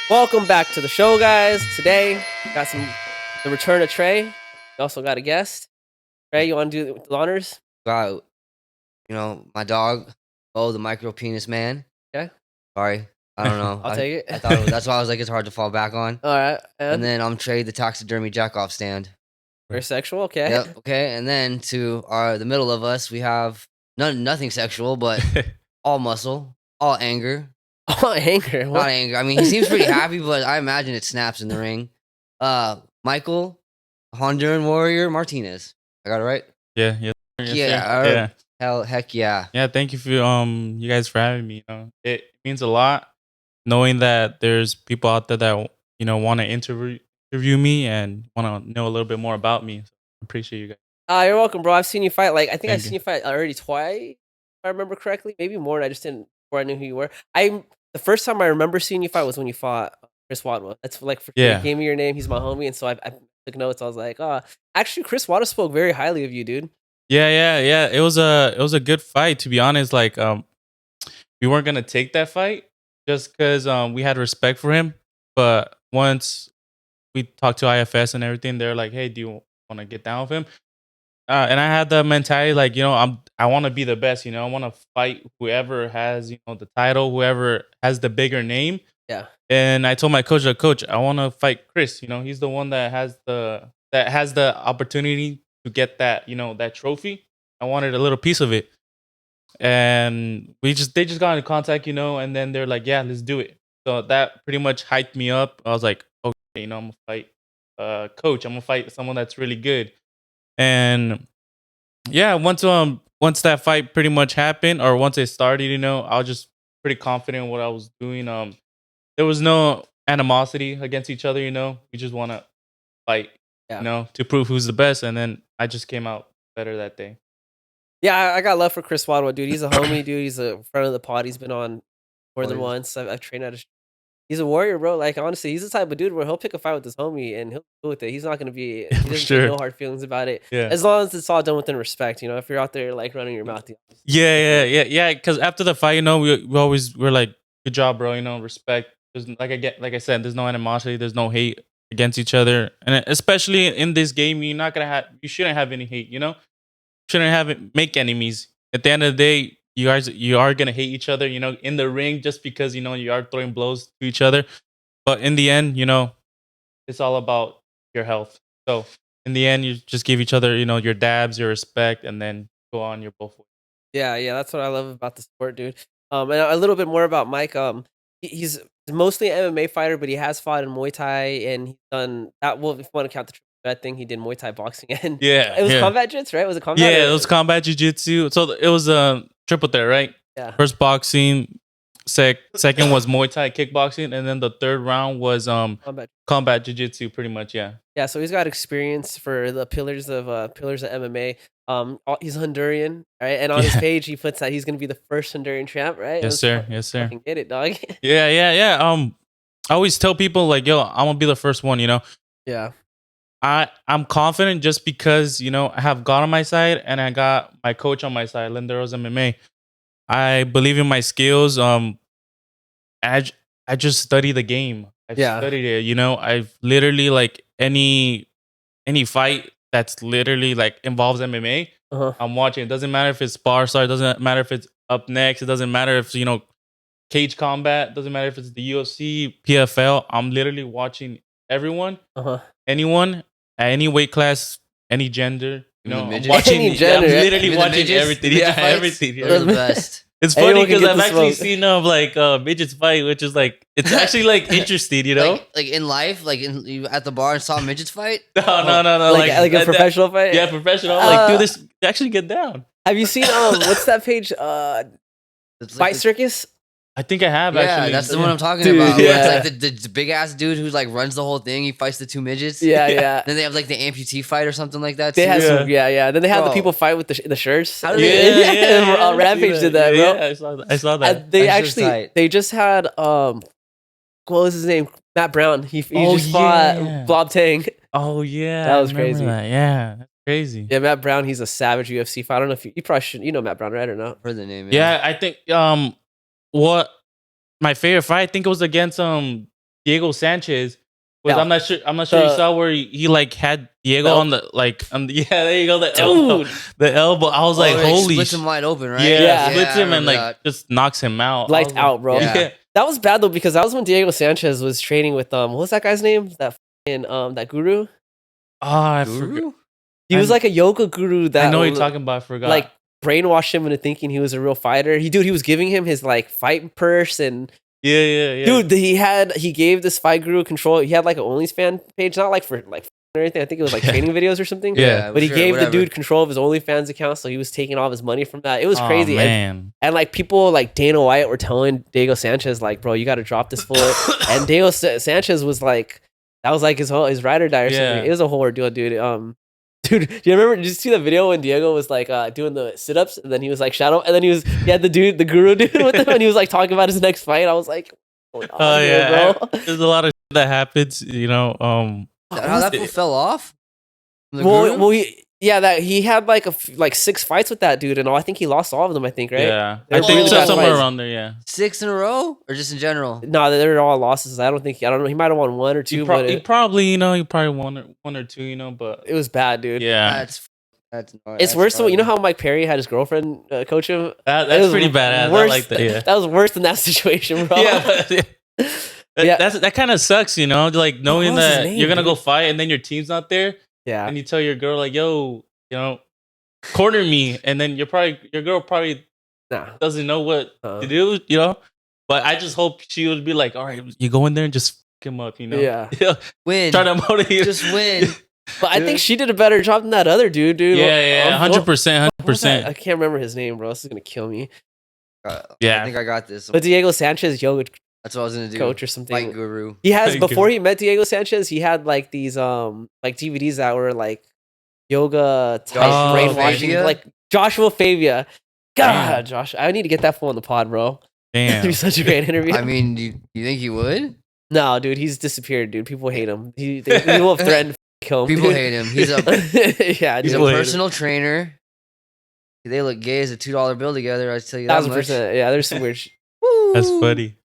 Welcome back to the show, guys. Today, got the return of Trey. We also got a guest. Trey, you want to do the honors? Got, my dog, the micro penis man. Okay. Sorry, I don't know. I'll take it. I thought that's why I was like, it's hard to fall back on. All right. And then I'm Trey, the taxidermy jackoff stand. Very sexual. Okay. Yep. Okay. And then to the middle of us, we have nothing sexual, but all muscle, all anger. Oh, anger. Not anger. I mean, he seems pretty happy, but I imagine it snaps in the ring. Michael, Honduran Warrior Martinez. I got it right? Yeah. Yeah. Heck yeah. Yeah, thank you for you guys for having me. It means a lot knowing that there's people out there that want to interview me and want to know a little bit more about me. So I appreciate you guys. You're welcome, bro. I've seen you fight. I think I've seen you. you fight already twice, if I remember correctly. Maybe more. I just didn't before I knew who you were. The first time I remember seeing you fight was when you fought Chris Wadwa. That's for sure. Yeah. He gave me your name. He's my homie, and so I took notes. I was like, actually, Chris Wadwa spoke very highly of you, dude. Yeah. It was a good fight, to be honest. We weren't gonna take that fight just because we had respect for him. But once we talked to IFS and everything, they're like, "Hey, do you want to get down with him?" And I had the mentality I want to be the best. I want to fight whoever has the title, whoever has the bigger name. Yeah. And I told my coach, I want to fight Chris. He's the one that has the opportunity to get that that trophy. I wanted a little piece of it, and they just got in contact, and then they're like, yeah, let's do it. So that pretty much hyped me up. I was like, okay, I'm gonna fight coach. I'm gonna fight someone that's really good. And yeah, once that fight pretty much happened, or once it started, I was just pretty confident in what I was doing. There was no animosity against each other. We just want to fight, to prove who's the best. And then I just came out better that day. Yeah, I got love for Chris Wadwa, dude. He's a homie, dude. He's a friend of the pod. He's been on more than once. I've trained at a. He's a warrior, bro. Honestly, he's the type of dude where he'll pick a fight with his homie and he'll go with it. He's not gonna be. He doesn't sure. have no hard feelings about it. Yeah. As long as it's all done within respect, if you're out there running your mouth. Yeah. Because after the fight, we're like, good job, bro. Respect. There's like I said, there's no animosity. There's no hate against each other, and especially in this game, you shouldn't have any hate. Shouldn't make enemies. At the end of the day, you are gonna hate each other, in the ring, just because you are throwing blows to each other. But in the end, it's all about your health. So in the end, you just give each other, your dabs, your respect, and then go on your both ways. Yeah, that's what I love about the sport, dude. And a little bit more about Mike. He's mostly an MMA fighter, but he has fought in Muay Thai, and he's done that. Well, if you want to count the that thing, he did Muay Thai boxing, and it was combat jits, right? Was it combat? Yeah, it was combat jiu-jitsu. So it was a triple threat, right? Yeah. First boxing, second was Muay Thai kickboxing, and then the third round was combat jiu-jitsu, pretty much. Yeah. Yeah, so he's got experience for the pillars of MMA. He's Honduran, right? And on his page, he puts that he's gonna be the first Honduran champ, right? Yes, sir. Fucking get it, dog. Yeah. I always tell people yo, I'm gonna be the first one. Yeah. I'm confident just because I have God on my side and I got my coach on my side, Landeros M.M.A. I believe in my skills. I just study the game. I've studied it. I've literally any fight that's literally involves MMA. I'm watching. It doesn't matter if it's spar start. It doesn't matter if it's up next. It doesn't matter if cage combat. It doesn't matter if it's the UFC, PFL. I'm literally watching everyone, anyone at any weight class, any gender. I'm watching. Any gender, I'm literally watching everything. Yeah, everything. They're the best. It's funny because I've actually seen midgets fight, which is it's actually interesting, Like in life, you at the bar and saw midgets fight. No. Like a professional fight. Yeah, professional. Do this. Actually, get down. Have you seen what's that page? Fight Circus. I think I have. Actually, that's the one I'm talking about. Yeah. It's the big ass dude who runs the whole thing. He fights the two midgets. Yeah. Then they have the amputee fight or something like that. They have some. Then they have the people fight with the shirts. How do they? Rampage did that, bro. Yeah, I saw that. They just had what was his name? Matt Brown. He just fought Blob Tang. Oh yeah, that was crazy. Yeah, that's crazy. Yeah, Matt Brown. He's a savage UFC fighter. I don't know if you probably should. You know Matt Brown, right or not? For the name. Yeah, I think what my favorite fight, I think it was against Diego Sanchez was. Yeah. I'm not sure you saw where he like had Diego on the yeah, there you go, the elbow. Dude. The elbow. I was like, it holy splits him wide open, right? Yeah, splits I him and remember like that. just knocks him out. Lights out, bro. Yeah. That was bad though because that was when Diego Sanchez was training with what was that guy's name? That that guru. I Guru? forgot. He was like a yoga guru that I know what you're talking about. I forgot. like brainwashed him into thinking he was a real fighter. He was giving him his like fight purse and yeah. dude, he gave this fight guru control. He had like an OnlyFans page, not like for like or anything. I think it was like training videos or something. Yeah. But he sure, gave whatever. the dude control of his OnlyFans account, so he was taking all of his money from that. It was crazy. Oh, man. And like people like Dana White were telling Diego Sanchez like, bro, you got to drop this fool. And Diego Sanchez was like, that was like his ride or die or something. Yeah. It was a whole ordeal, dude. Dude, do you remember? Did you see the video when Diego was like doing the sit-ups and then he was like shadow and then he had the guru dude with him and he was like talking about his next fight. I was like, what's going on here, bro? There's a lot of shit that happens, you know. How that fool fell off? From the Well, guru? that he had like 6 fights with that dude and all. I think he lost all of them. I think, right? Yeah, They're I think really so, bad somewhere fights. around there. Yeah, 6 in a row, or just in general? No, they're all losses. I don't know. He might have won 1 or 2, but he probably, you know, he probably one or two, you know, but it was bad, dude. yeah, It's worse than you know how Mike Perry had his girlfriend coach him. that's pretty badass. I like that. Yeah, that was worse than that situation, bro. yeah, that kind of sucks, you know, like knowing What was his that name, you're gonna dude? go fight and then your team's not there, yeah. and you tell your girl like, yo, you know, corner me, and then your girl probably Nah. doesn't know what to do, you know. But I just hope she would be like, all right, you go in there and just fuck him up, you know. Yeah. Win. Try to motivate. Just win. But I think she did a better job than that other dude. Yeah, 100%, What was that? I 100%. can't remember his name, bro. This is gonna kill me. Yeah. I think I got this. But Diego Sanchez, yoga That's what I was gonna do. coach or something. Fight guru. He has Fight before guru. he met Diego Sanchez, he had like these like DVDs that were like yoga type Joshua brainwashing, Fabia? like Joshua Fabia. God, Damn. Josh, I need to get that fool on the pod, bro. It'd Damn. be such a great interview. I mean, you think he would? No, dude, he's disappeared, dude. People hate him. People have threatened to kill him. People dude. hate him. He's a yeah, he's a People hate him. personal trainer. They look gay as a $2 bill together. I tell you that much. 1,000%. Yeah, there's some weird. That's funny.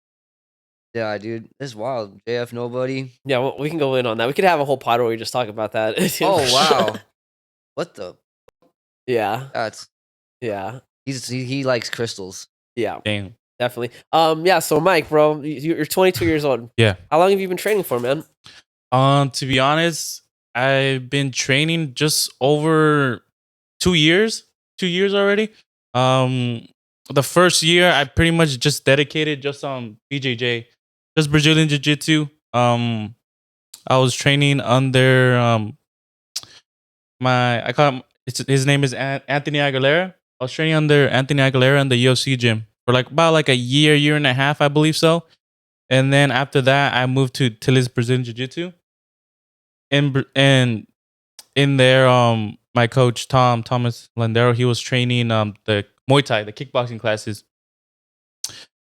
Yeah, dude, it's wild. JF nobody. Yeah, well, we can go in on that. We could have a whole pod where we just talk about that. Oh wow, what the? yeah, That's yeah, he likes crystals. yeah, Damn. definitely. Yeah. So, Mike, bro, you're 22 years old. Yeah. How long have you been training for, man? To be honest, I've been training just over 2 years. 2 years already. The first year I pretty much just dedicated just on BJJ, just Brazilian Jiu-Jitsu. I was training under his name is Anthony Aguilera. I was training under Anthony Aguilera in the UFC gym for about a year and a half, I believe so. And then after that, I moved to Tilly's Brazilian Jiu-Jitsu. And in there, my coach Thomas Landero, he was training the Muay Thai, the kickboxing classes.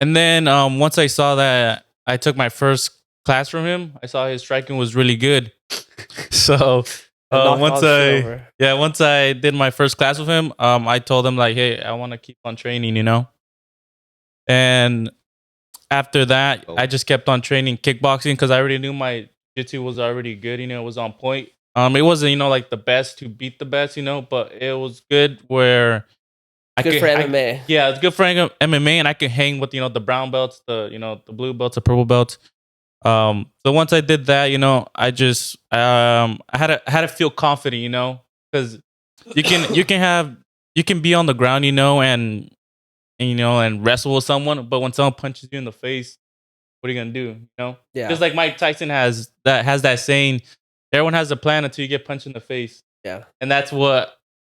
And then once I saw that, I took my first class from him. I saw his striking was really good. So once I did my first class with him, I told him like, hey, I want to keep on training, you know. And after that, I just kept on training kickboxing because I already knew my jiu-jitsu was already good, you know, it was on point. It wasn't, you know, like the best to beat the best, you know, but it was good where Good for MMA. yeah, it's good for MMA, and I could hang with, you know, the brown belts, the blue belts, the purple belts. So once I did that, you know, I just I had to feel confident, you know, because you can be on the ground, you know, and you know, and wrestle with someone, but when someone punches you in the face, what are you gonna do? You know, Yeah. just like Mike Tyson has that saying, everyone has a plan until you get punched in the face. Yeah. And that's what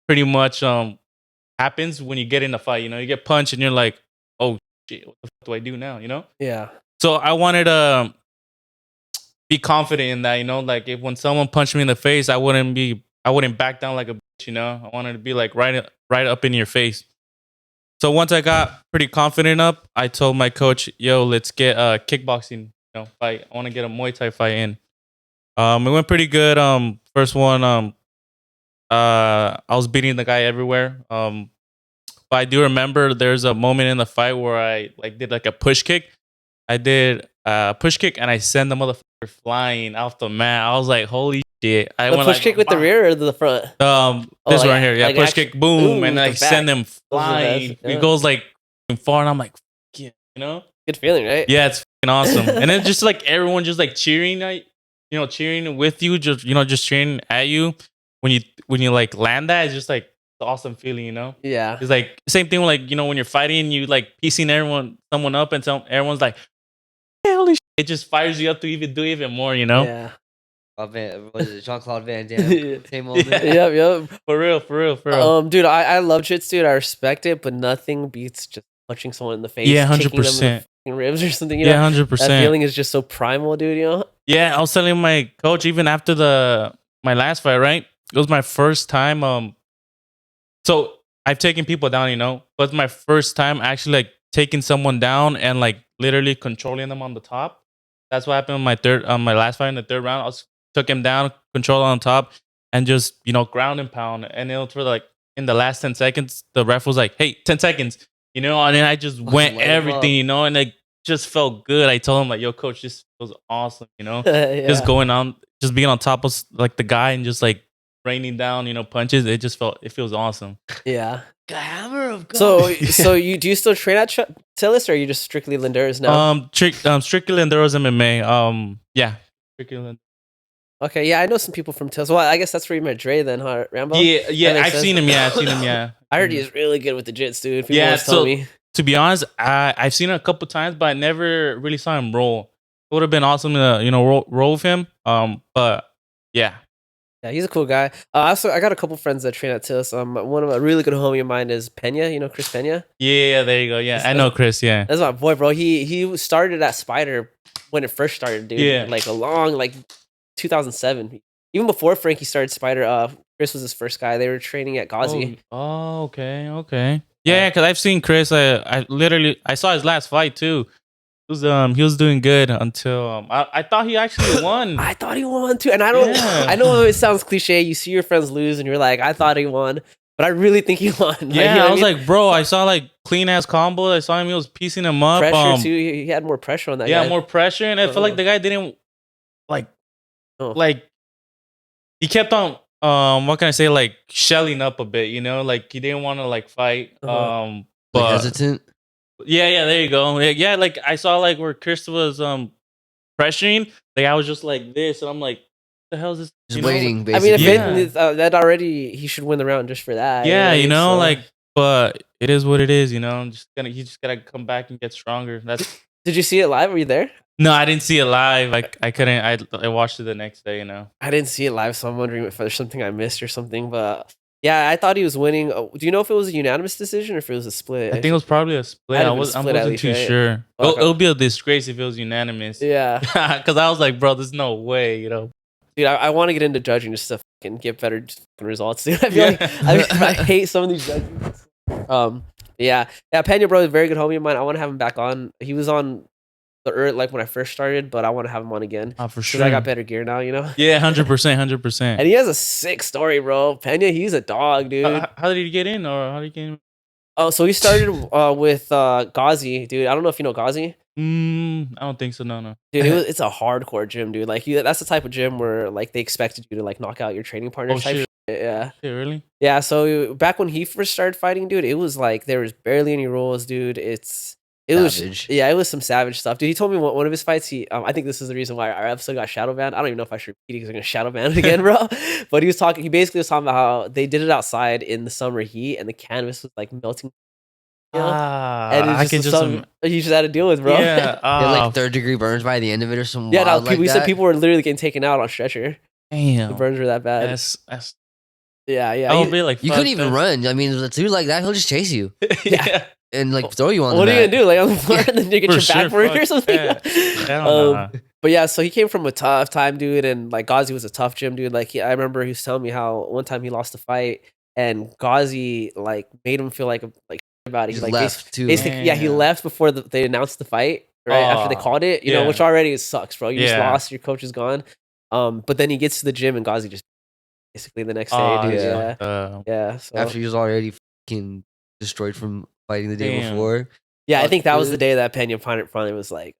pretty much happens when you get in a fight. You know, you get punched and you're like, oh shit, what the fuck do I do now? You know? Yeah. So I wanted to be confident in that, you know, like if when someone punched me in the face, I wouldn't back down like a bitch, you know. I wanted to be like right up in your face. So once I got pretty confident up, I told my coach, yo, let's get a kickboxing, you know, fight. I want to get a Muay Thai fight in. It went pretty good. First one, I was beating the guy everywhere. But I do remember there's a moment in the fight where I like did like a push kick. I did push kick, and I send the motherfucker flying off the mat. I was like, holy shit! I The went push like, kick with the rear or the front? this like, right here, yeah, like push actually, kick, boom, and with then the I send back. him Those are the flying. best, yeah. It goes like far, and I'm like, yeah, you know, Good feeling, right? yeah, it's fucking awesome. And then just like everyone just like cheering at, cheering with you, just just cheering at you when you like land that. It's just like the awesome feeling, you know. Yeah. It's like same thing like when you're fighting, you like piecing someone up, and everyone's like, holy shit. It just fires you up to do even more, you know. Yeah. What is it? Jean-Claude Van Damme. Same moment. Yeah. Yep. For real. Dude, I love jitsu, dude. I respect it, but nothing beats just punching someone in the face, Yeah, kicking them in the 100%. fucking ribs or something. You Yeah, know, 100%. that feeling is just so primal, dude. You know. Yeah, I was telling my coach even after my last fight, right? It was my first time. So I've taken people down, but it's my first time actually like taking someone down and like literally controlling them on the top. That's what happened on my last fight in the third round. Took him down, control on top, and just ground and pound. And for like in the last 10 seconds, the ref was like, "Hey, 10 seconds," and then I just went light 'em everything, and it just felt good. I told him like, "Yo, coach, this was awesome," Yeah. just going on, just being on top of like the guy and just like raining down, punches. It feels awesome. Yeah. The hammer of God. So do you still train at Tillis, or are you just strictly Landeros now? Strictly Landeros MMA. Yeah, strictly Landeros. Okay, yeah, I know some people from Tillis. Well, I guess that's where you met Dre then, huh, Rambo? Yeah, That makes I've sense. seen him. Yeah, I've seen him. Yeah, I heard he's really good with the jits, dude. People Yeah, always tell so- me. To be honest, I've seen him a couple times, but I never really saw him roll. It would have been awesome to roll with him. But yeah. Yeah, he's a cool guy. I got a couple friends that train at Tillis. One of a really good homie of mine is Pena. You know Chris Pena? Yeah, there you go. Yeah, I know Chris. Yeah, That's my boy, bro. He started at Spider when it first started, dude. Yeah. Like 2007. Even before Frankie started Spider, Chris was his first guy. They were training at Ghazi. Oh, okay. Yeah, because I've seen Chris. I saw his last fight too. He was doing good until I thought he actually won. I thought he won too, and I don't. Yeah. I know it sounds cliche. You see your friends lose, and you're like, "I thought he won," but I really think he won. Like, Yeah, you know I what was mean? like, bro, I saw like clean ass combos. I saw him; he was piecing him up. Pressure too. He had more pressure on that. Yeah, guy. more pressure, and I felt like the guy didn't like he kept on what can I say, like shelling up a bit, like he didn't want to like fight. Like But hesitant. yeah, there you go. Yeah, like I saw like where Chris was pressuring, like I was just like this, and I'm like, what the hell is this? Just You know? waiting, I mean, basically. if Yeah. that already, he should win the round just for that. Yeah, what I mean? So- like, but it is what it is, you just gotta come back and get stronger. That's Did you see it live? Were you there? no, I didn't see it live. I couldn't. I watched it the next day. I didn't see it live, so I'm wondering if there's something I missed or something. But yeah, I thought he was winning. Do you know if it was a unanimous decision or if it was a split? I think it was probably a split. Had to I been wasn't split at too least, right? sure. Okay. It'll be a disgrace if it was unanimous. Yeah, Because I was like, bro, there's no way, dude, I want to get into judging just to fucking get better fucking results, dude. I feel like I hate some of these judges. Yeah, Pena, bro, is a very good homie of mine. I want to have him back on. He was on the earth like when I first started, but I want to have him on again. For Because sure. I got better gear now, Yeah, 100%. And he has a sick story, bro. Pena, he's a dog, dude. How did he get in, or how did he get in? Oh, so he started with Ghazi, dude. I don't know if you know Ghazi. I don't think so. No. Dude, it's a hardcore gym, dude. Like that's the type of gym where like they expected you to like knock out your training partner Oh, type shit. shit. Yeah. Shit, really? Yeah, so back when he first started fighting, dude, it was like there was barely any rules, dude. It Savage. was some savage stuff, dude. He told me one of his fights. I think this is the reason why our episode got shadow banned. I don't even know if I should repeat it because I'm gonna shadow ban it again, bro. But he basically was talking about how they did it outside in the summer heat and the canvas was like melting. You know? And I it's can just something you just had to deal with, bro. Yeah. They had like third-degree burns by the end of it or something. Yeah, no, wild like we that. said people were literally getting taken out on stretcher. The Damn. burns were that bad. That's. Yeah. I would be like, You fuck couldn't even that. run. I mean, a dude like that, he'll just chase you Yeah. and like throw you on What the are you mat. gonna do? Like on the floor and then you get For your sure, back for it or fuck something? that. Hell nah. But yeah, so he came from a tough time, dude, and like Ghazi was a tough gym, dude. Like I remember he was telling me how one time he lost a fight and Ghazi like made him feel like about it. He He like left too. basically, yeah, he Damn. left before they announced the fight, right after they Oh, called it. You know, yeah. which already sucks, bro. You just Yeah. lost, your coach is gone. But then he gets to the gym and Ghazi just basically the next day, Oh, dude. yeah. Yeah. So After he was already fucking destroyed from fighting the day Damn. before. yeah, I fuck, think that was the dude. day that Pena finally was like,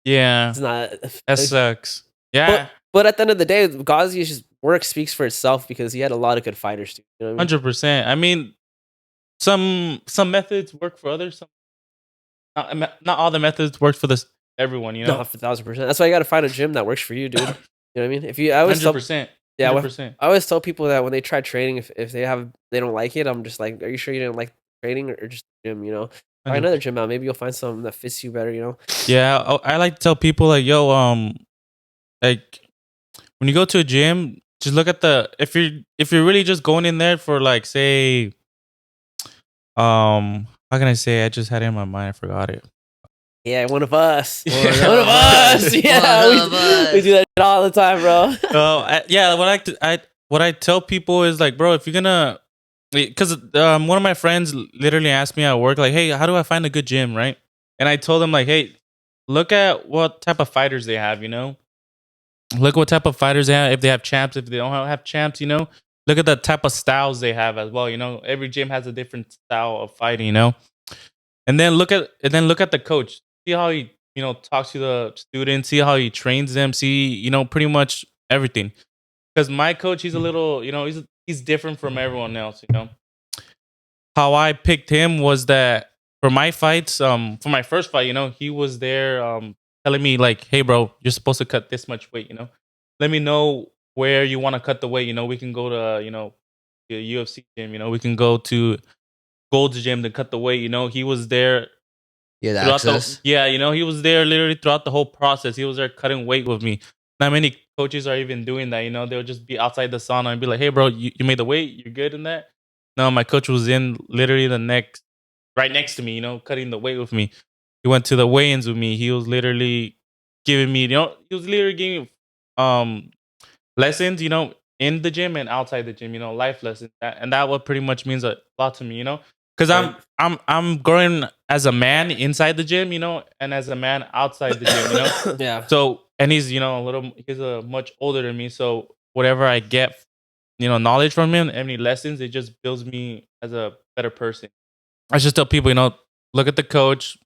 Yeah, It's not. that sucks. Yeah, But at the end of the day, Ghazi's work speaks for itself because he had a lot of good fighters too. You know what I mean? 100%. I mean, some methods work for others. Some not all the methods work for this everyone. You No, know, 1,000%. That's why you got to find a gym that works for you, dude. You know what I mean? If you, I always tell, 100%. yeah, 100%. I always tell people that when they try training, if they don't like it, I'm just like, are you sure you didn't like training or just the gym? You know, try another gym out. Maybe you'll find something that fits you better. You know? Yeah, I like to tell people like, yo, like when you go to a gym, just look at the if you're really just going in there for like say, how can I say? I just had it in my mind, I forgot it. Yeah, one of us. One One of us. Yeah, One of us. we do that shit all the time, bro. Yeah, what I tell people is like, bro, if you're gonna, because one of my friends literally asked me at work like, hey, how do I find a good gym, right? And I told him like, hey, look at what type of fighters they have, you know. Look what type of fighters they have. If they have champs, if they don't have champs, you know. Look at the type of styles they have as well. You know, every gym has a different style of fighting. You know, and then look at the coach. See how he talks to the students. See how he trains them. See pretty much everything. Because my coach, he's a little he's different from everyone else. You know, how I picked him was that for my fights, for my first fight, he was there telling me like, hey bro, you're supposed to cut this much weight, let me know where you want to cut the weight, we can go to, the UFC gym, we can go to Gold's gym to cut the weight, he was there Yeah, the throughout access. he was there literally throughout the whole process. He was there cutting weight with me. Not many coaches are even doing that, they'll just be outside the sauna and be like, hey bro, you made the weight, you're good in that. No, my coach was in literally right next to me, cutting the weight with me. He went to the weigh-ins with me. He was literally giving me, giving lessons, in the gym and outside the gym, life lessons. And that what pretty much means a lot to me, because Right. I'm growing as a man inside the gym, and as a man outside the gym, Yeah. So, and he's, he's a much older than me. So whatever I get, knowledge from him, any lessons, it just builds me as a better person. I just tell people, look at the coach,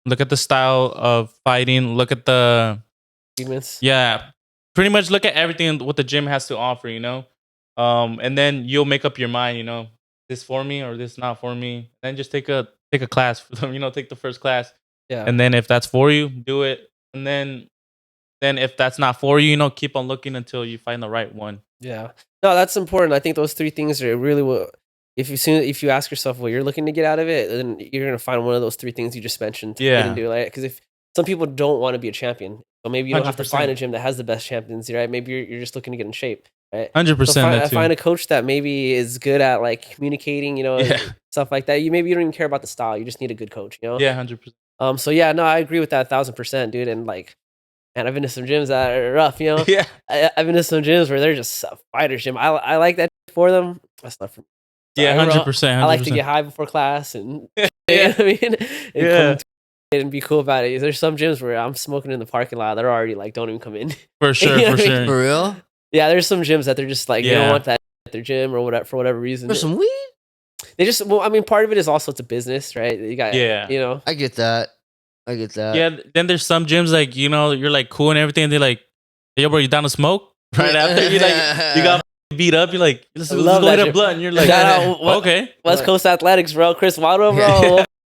look at the style of fighting, look at the Achievements. yeah, pretty much look at everything what the gym has to offer, and then you'll make up your mind, this for me or this not for me. Then just take a class for them, take the first class, Yeah. and then if that's for you, do it, and then if that's not for you, keep on looking until you find the right one. Yeah. No, that's important. I think those three things are really what. If you ask yourself what you're looking to get out of it, then you're gonna find one of those three things you just mentioned to get into it. Because if some people don't want to be a champion, so maybe you don't have to find a gym that has the best champions, right? Maybe you're just looking to get in shape, right? 100%. Find a coach that maybe is good at like communicating, stuff like that. Maybe you don't even care about the style. You just need a good coach, Yeah, 100%. So yeah, no, I agree with that 1,000%, dude. And like, man, I've been to some gyms that are rough, Yeah. I've been to some gyms where they're just a fighter's gym. I like that for them. That's not for me. Yeah, 100%. I like to get high before class and you Yeah. know what I mean? Yeah. And be cool about it. There's some gyms where I'm smoking in the parking lot. They're already like, don't even come in. For sure, You know for what I mean? sure. For real? Yeah, there's some gyms that they're just like, they Yeah. don't want that at their gym or whatever for whatever reason. For some weed? They just, well, I mean, part of it is also it's a business, right? You got, Yeah. I get that. Yeah, then there's some gyms like, you're like cool and everything. They're like, hey, yo, bro, you down to smoke? Right after you got beat up, you're like, let's go that hit a gym. blunt. And you're like, Shout out, okay. West Coast Athletics, bro. Chris Waddle, bro.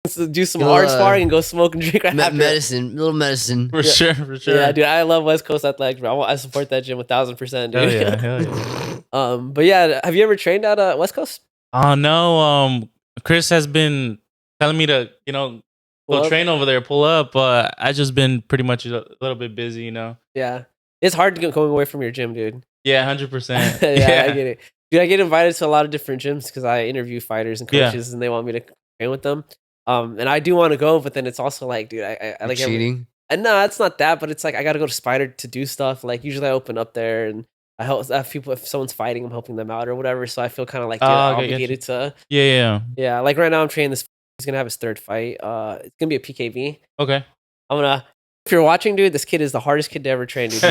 Wants to do some hard sparring and go smoke and drink right after. Little medicine. For sure. Yeah, dude, I love West Coast Athletics, bro. I support that gym 1,000%, dude. Hell yeah. But yeah, have you ever trained at West Coast? Oh, no. Chris has been telling me to, go train over there, pull up. But I just been pretty much a little bit busy, Yeah. It's hard to get going away from your gym, dude. Yeah, 100%. Yeah, I get it. Dude, I get invited to a lot of different gyms because I interview fighters and coaches and they want me to train with them. And I do want to go, but then it's also like, dude, I like cheating. And no, it's not that, but it's like I got to go to Spider to do stuff. Like usually I open up there and I have people, if someone's fighting, I'm helping them out or whatever. So I feel kind of like obligated to. Yeah. Like right now I'm training this. He's gonna have his third fight. It's gonna be a PKB. Okay. If you're watching, dude, this kid is the hardest kid to ever train, dude.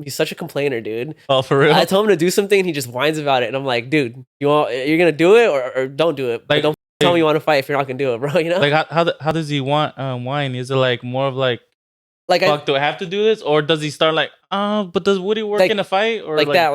He's such a complainer, dude. Oh, for real? I told him to do something and he just whines about it. And I'm like, dude, you're gonna do it or don't do it. Like, don't tell me you want to fight if you're not gonna do it, bro. Like how does he want wine? Is it like more of like like fuck, do I have to do this? Or does he start like, but does Woody work Like- in a fight? Or like that,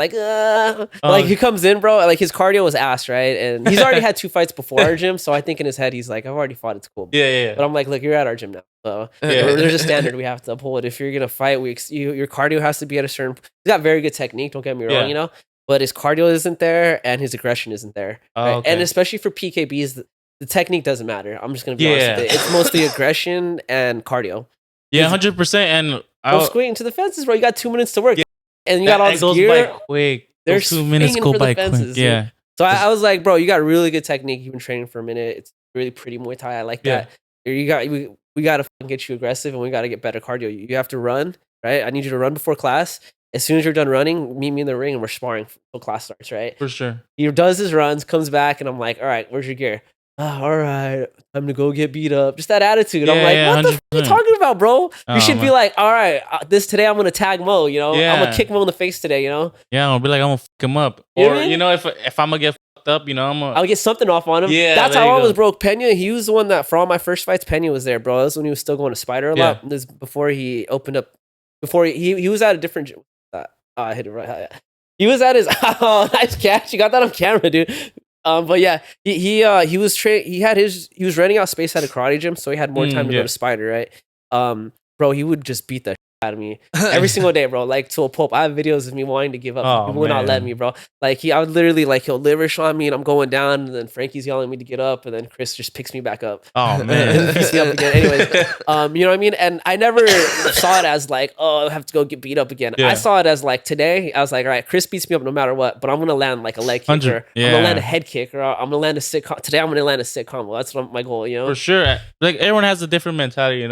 like he comes in, bro. Like his cardio was ass, right? And he's already had 2 fights before our gym, so I think in his head he's like, I've already fought, it's cool. Yeah. But I'm like, look, you're at our gym now, so Yeah. there's a standard we have to uphold. If you're gonna fight, your cardio has to be at a certain. He's got very good technique. Don't get me wrong, Yeah. but his cardio isn't there and his aggression isn't there. Oh, Right? okay. And especially for PKBs, the technique doesn't matter. I'm just gonna be honest with it. It's mostly aggression and cardio. Yeah, 100%. And Go squeating to the fences, bro. You got 2 minutes to work, and you got all this goes gear. by quick. They're Those 2 minutes swinging go for the by quick. fences, dude. Yeah. So I was like, bro, you got really good technique. You've been training for a minute. It's really pretty Muay Thai. I like that. We got to get you aggressive, and we got to get better cardio. You have to run, right? I need you to run before class. As soon as you're done running, meet me in the ring, and we're sparring until class starts, right? For sure. He does his runs, comes back, and I'm like, all right, where's your gear? All right, time to go get beat up. Just that attitude. I'm like, what the f are you talking about, bro? You should be like, all right, today I'm gonna tag Mo. I'm gonna kick Mo in the face today. Yeah, I'll be like, I'm gonna fuck him up. You Or know if I'm gonna get fucked up, I'll get something off on him. Yeah, That's there how you I go. was broke. Pena, he was the one that for all my first fights, Pena was there, bro. That was when he was still going to Spider a lot. This before he opened up. Before he was at a different gym. I hit it right. He was at his nice catch. You got that on camera, dude. But yeah, he was he was renting out space at a karate gym, so he had more time to go to Spider, right? Bro, he would just beat the shit out of me every single day, bro. Like to a pulp. I have videos of me wanting to give up. He would not let me, bro. Like I would literally he'll liver shot me and I'm going down, and then Frankie's yelling at me to get up, and then Chris just picks me back up. Oh man, and beats me up again. Anyways, you know what I mean? And I never saw it as like, oh, I have to go get beat up again. I saw it as like today, I was like, all right, Chris beats me up no matter what, but I'm gonna land like a leg kick, or I'm gonna land a head kick, or I'm gonna land a sick. Today I'm gonna land a sick combo. That's my goal, For sure. Like everyone has a different mentality,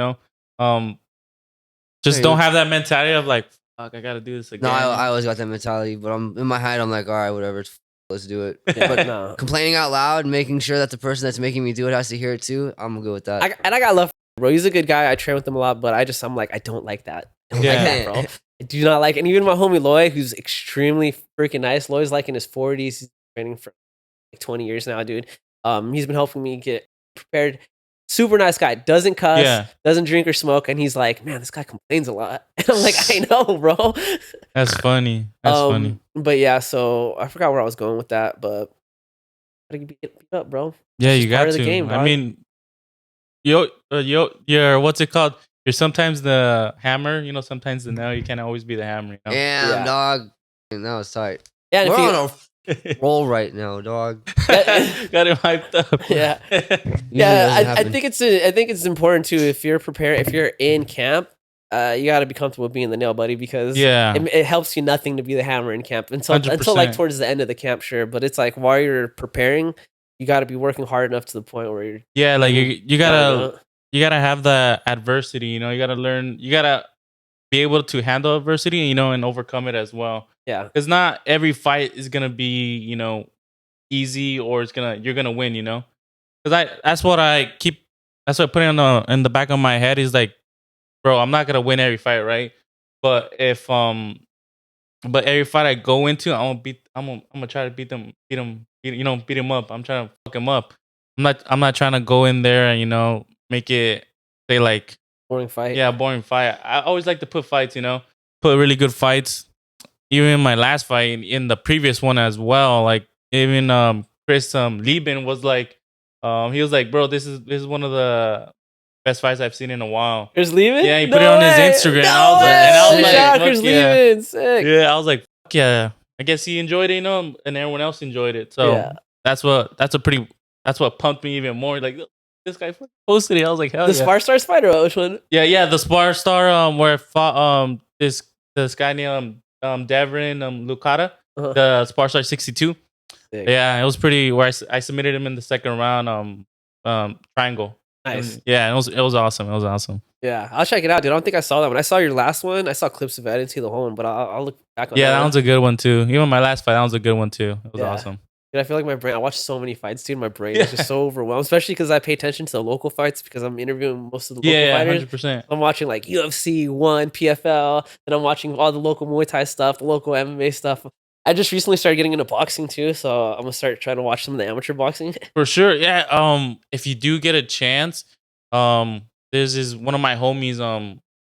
Just don't have that mentality of like, fuck, I gotta do this again. No, I always got that mentality, but I'm in my head. I'm like, all right, whatever, let's do it. Yeah, But no. complaining out loud, making sure that the person that's making me do it has to hear it too. I'm good with that. I got love, bro. He's a good guy. I train with him a lot, but I'm like, I don't like that. I don't like that, bro. I do not like. And even my homie Loy, who's extremely freaking nice. Loy's like in his 40s. He's training for like 20 years now, dude. He's been helping me get prepared. Super nice guy. Doesn't cuss. Doesn't drink or smoke. And he's like, man, this guy complains a lot. And I'm like, I know, bro. That's funny. That's funny. But yeah, so I forgot where I was going with that, but gotta get beat up, bro. Yeah, It's you just got part to. of the game, I dog. mean, you're what's it called? You're sometimes the hammer. Sometimes the nail. You can't always be the hammer. Damn, Yeah. dog. That was tight. Yeah, and We're if you- on a roll right now, dog. Got him hyped up. Yeah. Usually Yeah, doesn't I happen. think it's important too. If you're prepared, if you're in camp, you got to be comfortable being the nail buddy, because it helps you nothing to be the hammer in camp until like 100%. towards the end of the camp, sure. But it's like while you're preparing, you got to be working hard enough to the point where you're like you gotta have the adversity. You gotta learn. You gotta be able to handle adversity. And overcome it as well. yeah. Because not every fight is gonna be easy, or you're gonna win. Because that's what I put in the back of my head is like, bro, I'm not gonna win every fight, right? But but every fight I go into, I'm gonna try to beat him up. I'm trying to fuck him up. I'm not trying to go in there and make it say like Boring fight. yeah, boring fight. I always like to put fights, put really good fights. Even in my last fight, in the previous one as well, like even Chris Lieben was like, he was like, bro, this is one of the best fights I've seen in a while. Chris Lieben? Yeah, he put it on his Instagram. No I was like, Shout out fuck Chris yeah. Lieben. Sick. Yeah, I was like, fuck yeah. I guess he enjoyed it, and everyone else enjoyed it. So Yeah. that's what pumped me even more. Like, this guy posted it. I was like, hell The yeah. Spar Star Spider, which one? Yeah, the Spar Star where it fought this guy named Devin Lucata, Uh-huh. the Spar Star 62. Sick. Yeah, it was pretty. Where I submitted him in the second round. Triangle. Nice. Yeah, it was awesome. It was awesome. Yeah, I'll check it out, dude. I don't think I saw that one. I saw your last one. I saw clips of it. I didn't see the whole one, but I'll look back on Yeah, that one. one's a good one too. Even my last fight, that one's a good one too. It was Yeah. awesome. Dude, I feel like my brain. I watch so many fights, dude. My brain is just so overwhelmed, especially because I pay attention to the local fights because I'm interviewing most of the local Yeah, fighters. 100%. I'm watching like UFC 1, PFL, and I'm watching all the local Muay Thai stuff, the local MMA stuff. I just recently started getting into boxing too, so I'm gonna start trying to watch some of the amateur boxing. For sure. Yeah. If you do get a chance, there's one of my homies,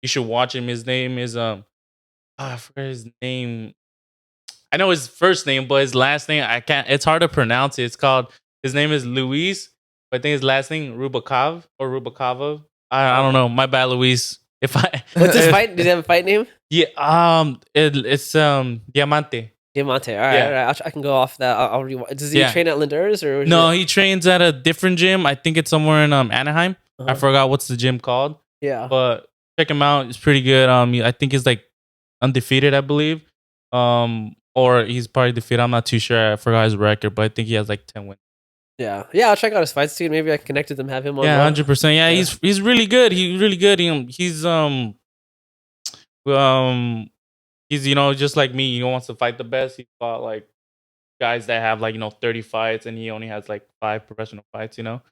You should watch him. His name is I forgot his name. I know his first name, but his last name I can't. It's hard to pronounce it. It's called. His name is Luis. But I think his last name Rubakov or Rubakava. I don't know. My bad, Luis. If I What's his fight? Does he have a fight name? yeah it's Diamante. Diamante. All right, Yeah. all right. I can go off that. I'll Does he Yeah. train at Landeros or? No, he trains at a different gym. I think it's somewhere in Anaheim. I forgot what's the gym called. Yeah. But check him out. It's pretty good. I think he's like undefeated, I believe. Or he's probably defeated. I'm not too sure. I forgot his record, but I think he has like 10 wins. Yeah. I'll check out his fights too. Maybe I can connect with him. Have him on. Yeah, 100%. Yeah, he's really good. He's really good. He's he's just like me. He wants to fight the best. He fought like guys that have like 30 fights, and he only has like 5 professional fights. So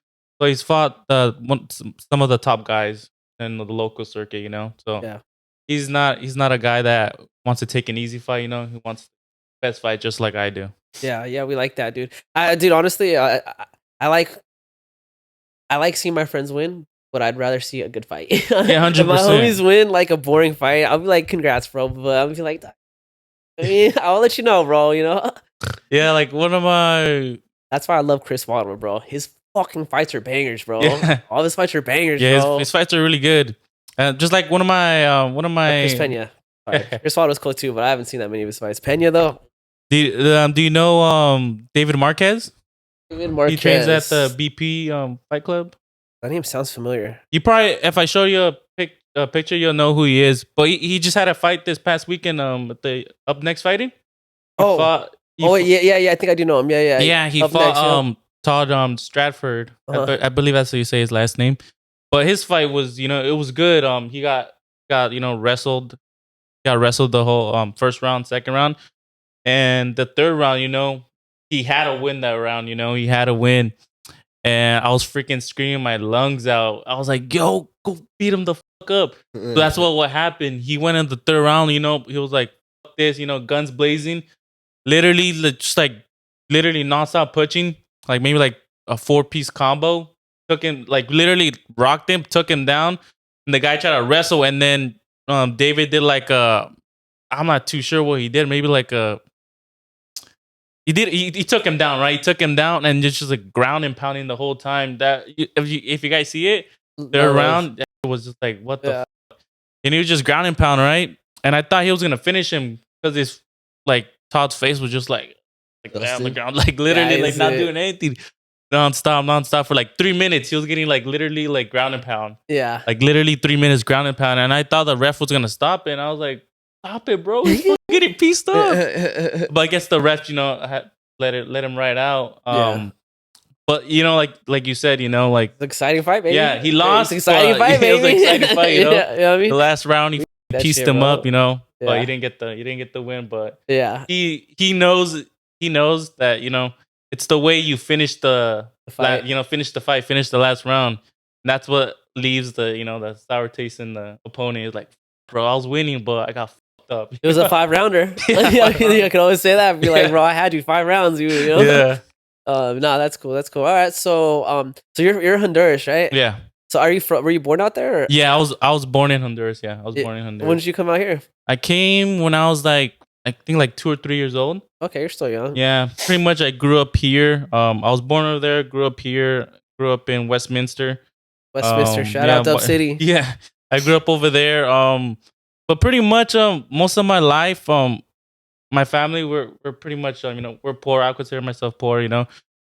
he's fought some of the top guys in the local circuit. So Yeah. he's not a guy that wants to take an easy fight. He wants the best fight, just like I do. Yeah, we like that, dude. Dude, honestly, I like seeing my friends win, but I'd rather see a good fight. Yeah, 100%. If my homies win like a boring fight, I'll be like, congrats, bro. But I'll be like, I mean, I'll let you know, bro. Yeah, like one of my. That's why I love Chris Waddle, bro. His fucking fights are bangers, bro. Yeah. All his fights are bangers, Yeah, bro. his fights are really good. Just like one of my Chris Pena. Sorry. Chris Waddle was cool too, but I haven't seen that many of his fights. Pena though. Do you know David Marquez? David Marquez. He trains at the BP Fight Club. That name sounds familiar. You probably, if I show you a picture, you'll know who he is. But he just had a fight this past weekend at the Up Next Fighting. Yeah. I think I do know him. Yeah. Yeah, he Up fought Next, Todd Stratford. I believe that's how you say his last name. But his fight was, it was good. He got wrestled. Got wrestled the whole first round, second round. And the third round, he had to win that round, he had to win. And I was freaking screaming my lungs out. I was like, yo, go beat him the fuck up. So that's what happened. He went in the third round, he was like, fuck this, guns blazing. Literally, just like, literally nonstop punching. Like maybe like a 4-piece combo. Took him, like literally rocked him, took him down. And the guy tried to wrestle. And then David did like I'm not too sure what he did. Maybe like he took him down, right? He took him down and just like ground and pounding the whole time. That if you guys see it, they're around. It was just like, what the fuck? And he was just ground and pound, right? And I thought he was gonna finish him because his like Todd's face was just like on the ground, like literally like not doing anything. Non-stop for like 3 minutes. He was getting like literally like ground and pound. Yeah. Like literally 3 minutes ground and pound. And I thought the ref was gonna stop it. And I was like, stop it, bro. He's getting pieced up. But I guess the ref, had let him ride out. But like you said, like it's an exciting fight, baby. Yeah, he lost. It's an exciting fight, baby. It was an exciting fight, Yeah, I mean? The last round he pieced him up, Yeah. But he didn't get the win. But yeah, he knows that, it's the way you finish the fight, finish the fight, finish the last round. And that's what leaves the sour taste in the opponent. It's like, bro, I was winning, but I got fucked up. It was a 5-rounder. You can always say that. Be like, bro, I had you 5 rounds. Yeah. No, that's cool. All right. So you're Honduras, right? Yeah. So were you born out there? Or? Yeah, I was born in Honduras. Yeah, I was born in Honduras. When did you come out here? I came when I was like, I think like 2 or 3 years old. Okay, you're still young. Yeah, pretty much. I grew up here. I was born over there. Grew up here. Grew up in Westminster. Shout out Dub City. Yeah, I grew up over there. But pretty much, most of my life, my family we're pretty much, we're poor. I consider myself poor.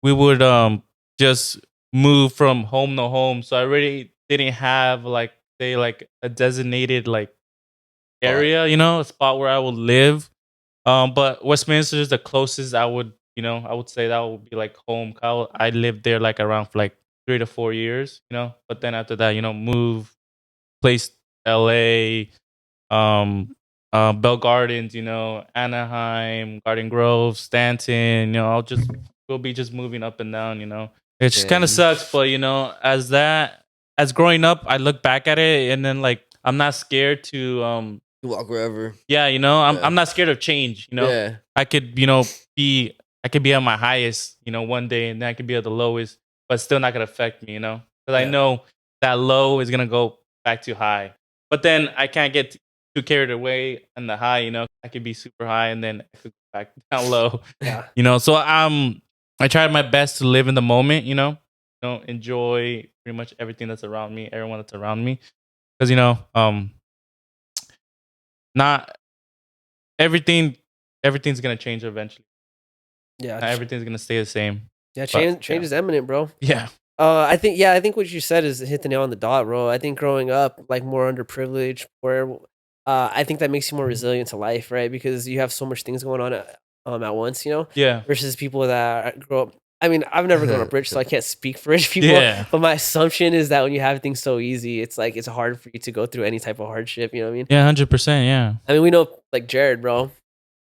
We would just move from home to home. So I really didn't have like a designated like area, a spot where I would live. But Westminster is the closest I would say that would be like home. I lived there like around for like 3 to 4 years, but then after that, move, place LA, Bell Gardens, Anaheim, Garden Grove, Stanton, we'll be just moving up and down, It just kind of sucks, but as growing up, I look back at it and then like I'm not scared to walk wherever. Yeah, I'm not scared of change. Yeah. I could be at my highest, one day, and then I could be at the lowest, but it's still not gonna affect me, because I know that low is gonna go back to high. But then I can't get too carried away on the high. I could be super high and then I could go back down low. Yeah. So I tried my best to live in the moment. Enjoy pretty much everything that's around me, everyone that's around me, because not everything's gonna change eventually. Yeah. Not everything's gonna stay the same. Yeah, change is imminent, bro. Yeah. I think what you said is hit the nail on the dot, bro. I think growing up like more underprivileged, where I think that makes you more resilient to life, right? Because you have so much things going on at once, Yeah. versus people that grow up. I mean, I've never grown up rich, so I can't speak for rich people. Yeah. But my assumption is that when you have things so easy, it's like it's hard for you to go through any type of hardship. You know what I mean? Yeah, 100%. Yeah. I mean, we know like Jared, bro.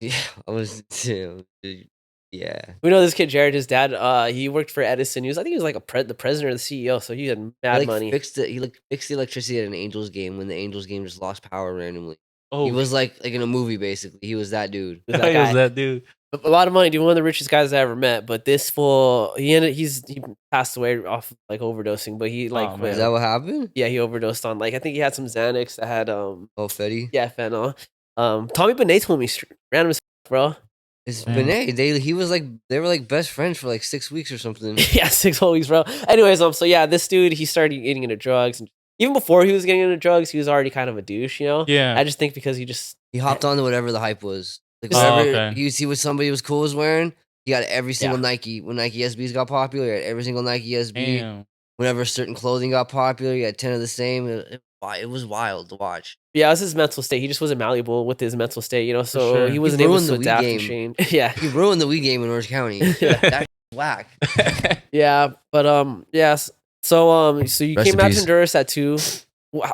Yeah, I was. Yeah. We know this kid Jared. His dad, he worked for Edison. I think he was like the president or the CEO, so he had mad money. Fixed the electricity at an Angels game when the Angels game just lost power randomly. Oh, He was like in a movie basically. He was that dude. He was he that guy. was that dude. A lot of money, dude. One of the richest guys I ever met. But this fool, he passed away off like overdosing. But he like Oh, man. quit. Is that what happened? Yeah, he overdosed on like I think he had some Xanax that had Oh, Fetty. yeah, fentanyl. Tommy Benet told me random as bro. It's Man. Benet. They were like best friends for like 6 weeks or something. Yeah, 6 whole weeks, bro. Anyways, so yeah, this dude he started getting into drugs, and even before he was getting into drugs, he was already kind of a douche, Yeah. I just think because He hopped on to whatever the hype was. Like Oh, whatever okay. he was somebody was cool was wearing. He got every single Yeah. Nike. When Nike SBs got popular, he had every single Nike SB. Damn. Whenever certain clothing got popular, he had 10 of the same. It was wild to watch. yeah, it was his mental state. He just wasn't malleable with his mental state, so sure. he wasn't able ruined to the Wii adapt game. and change. Yeah, He ruined the Wii game in Orange County. Yeah. That's whack. yeah, but yes. So you Rest came in out peace. to Honduras at 2.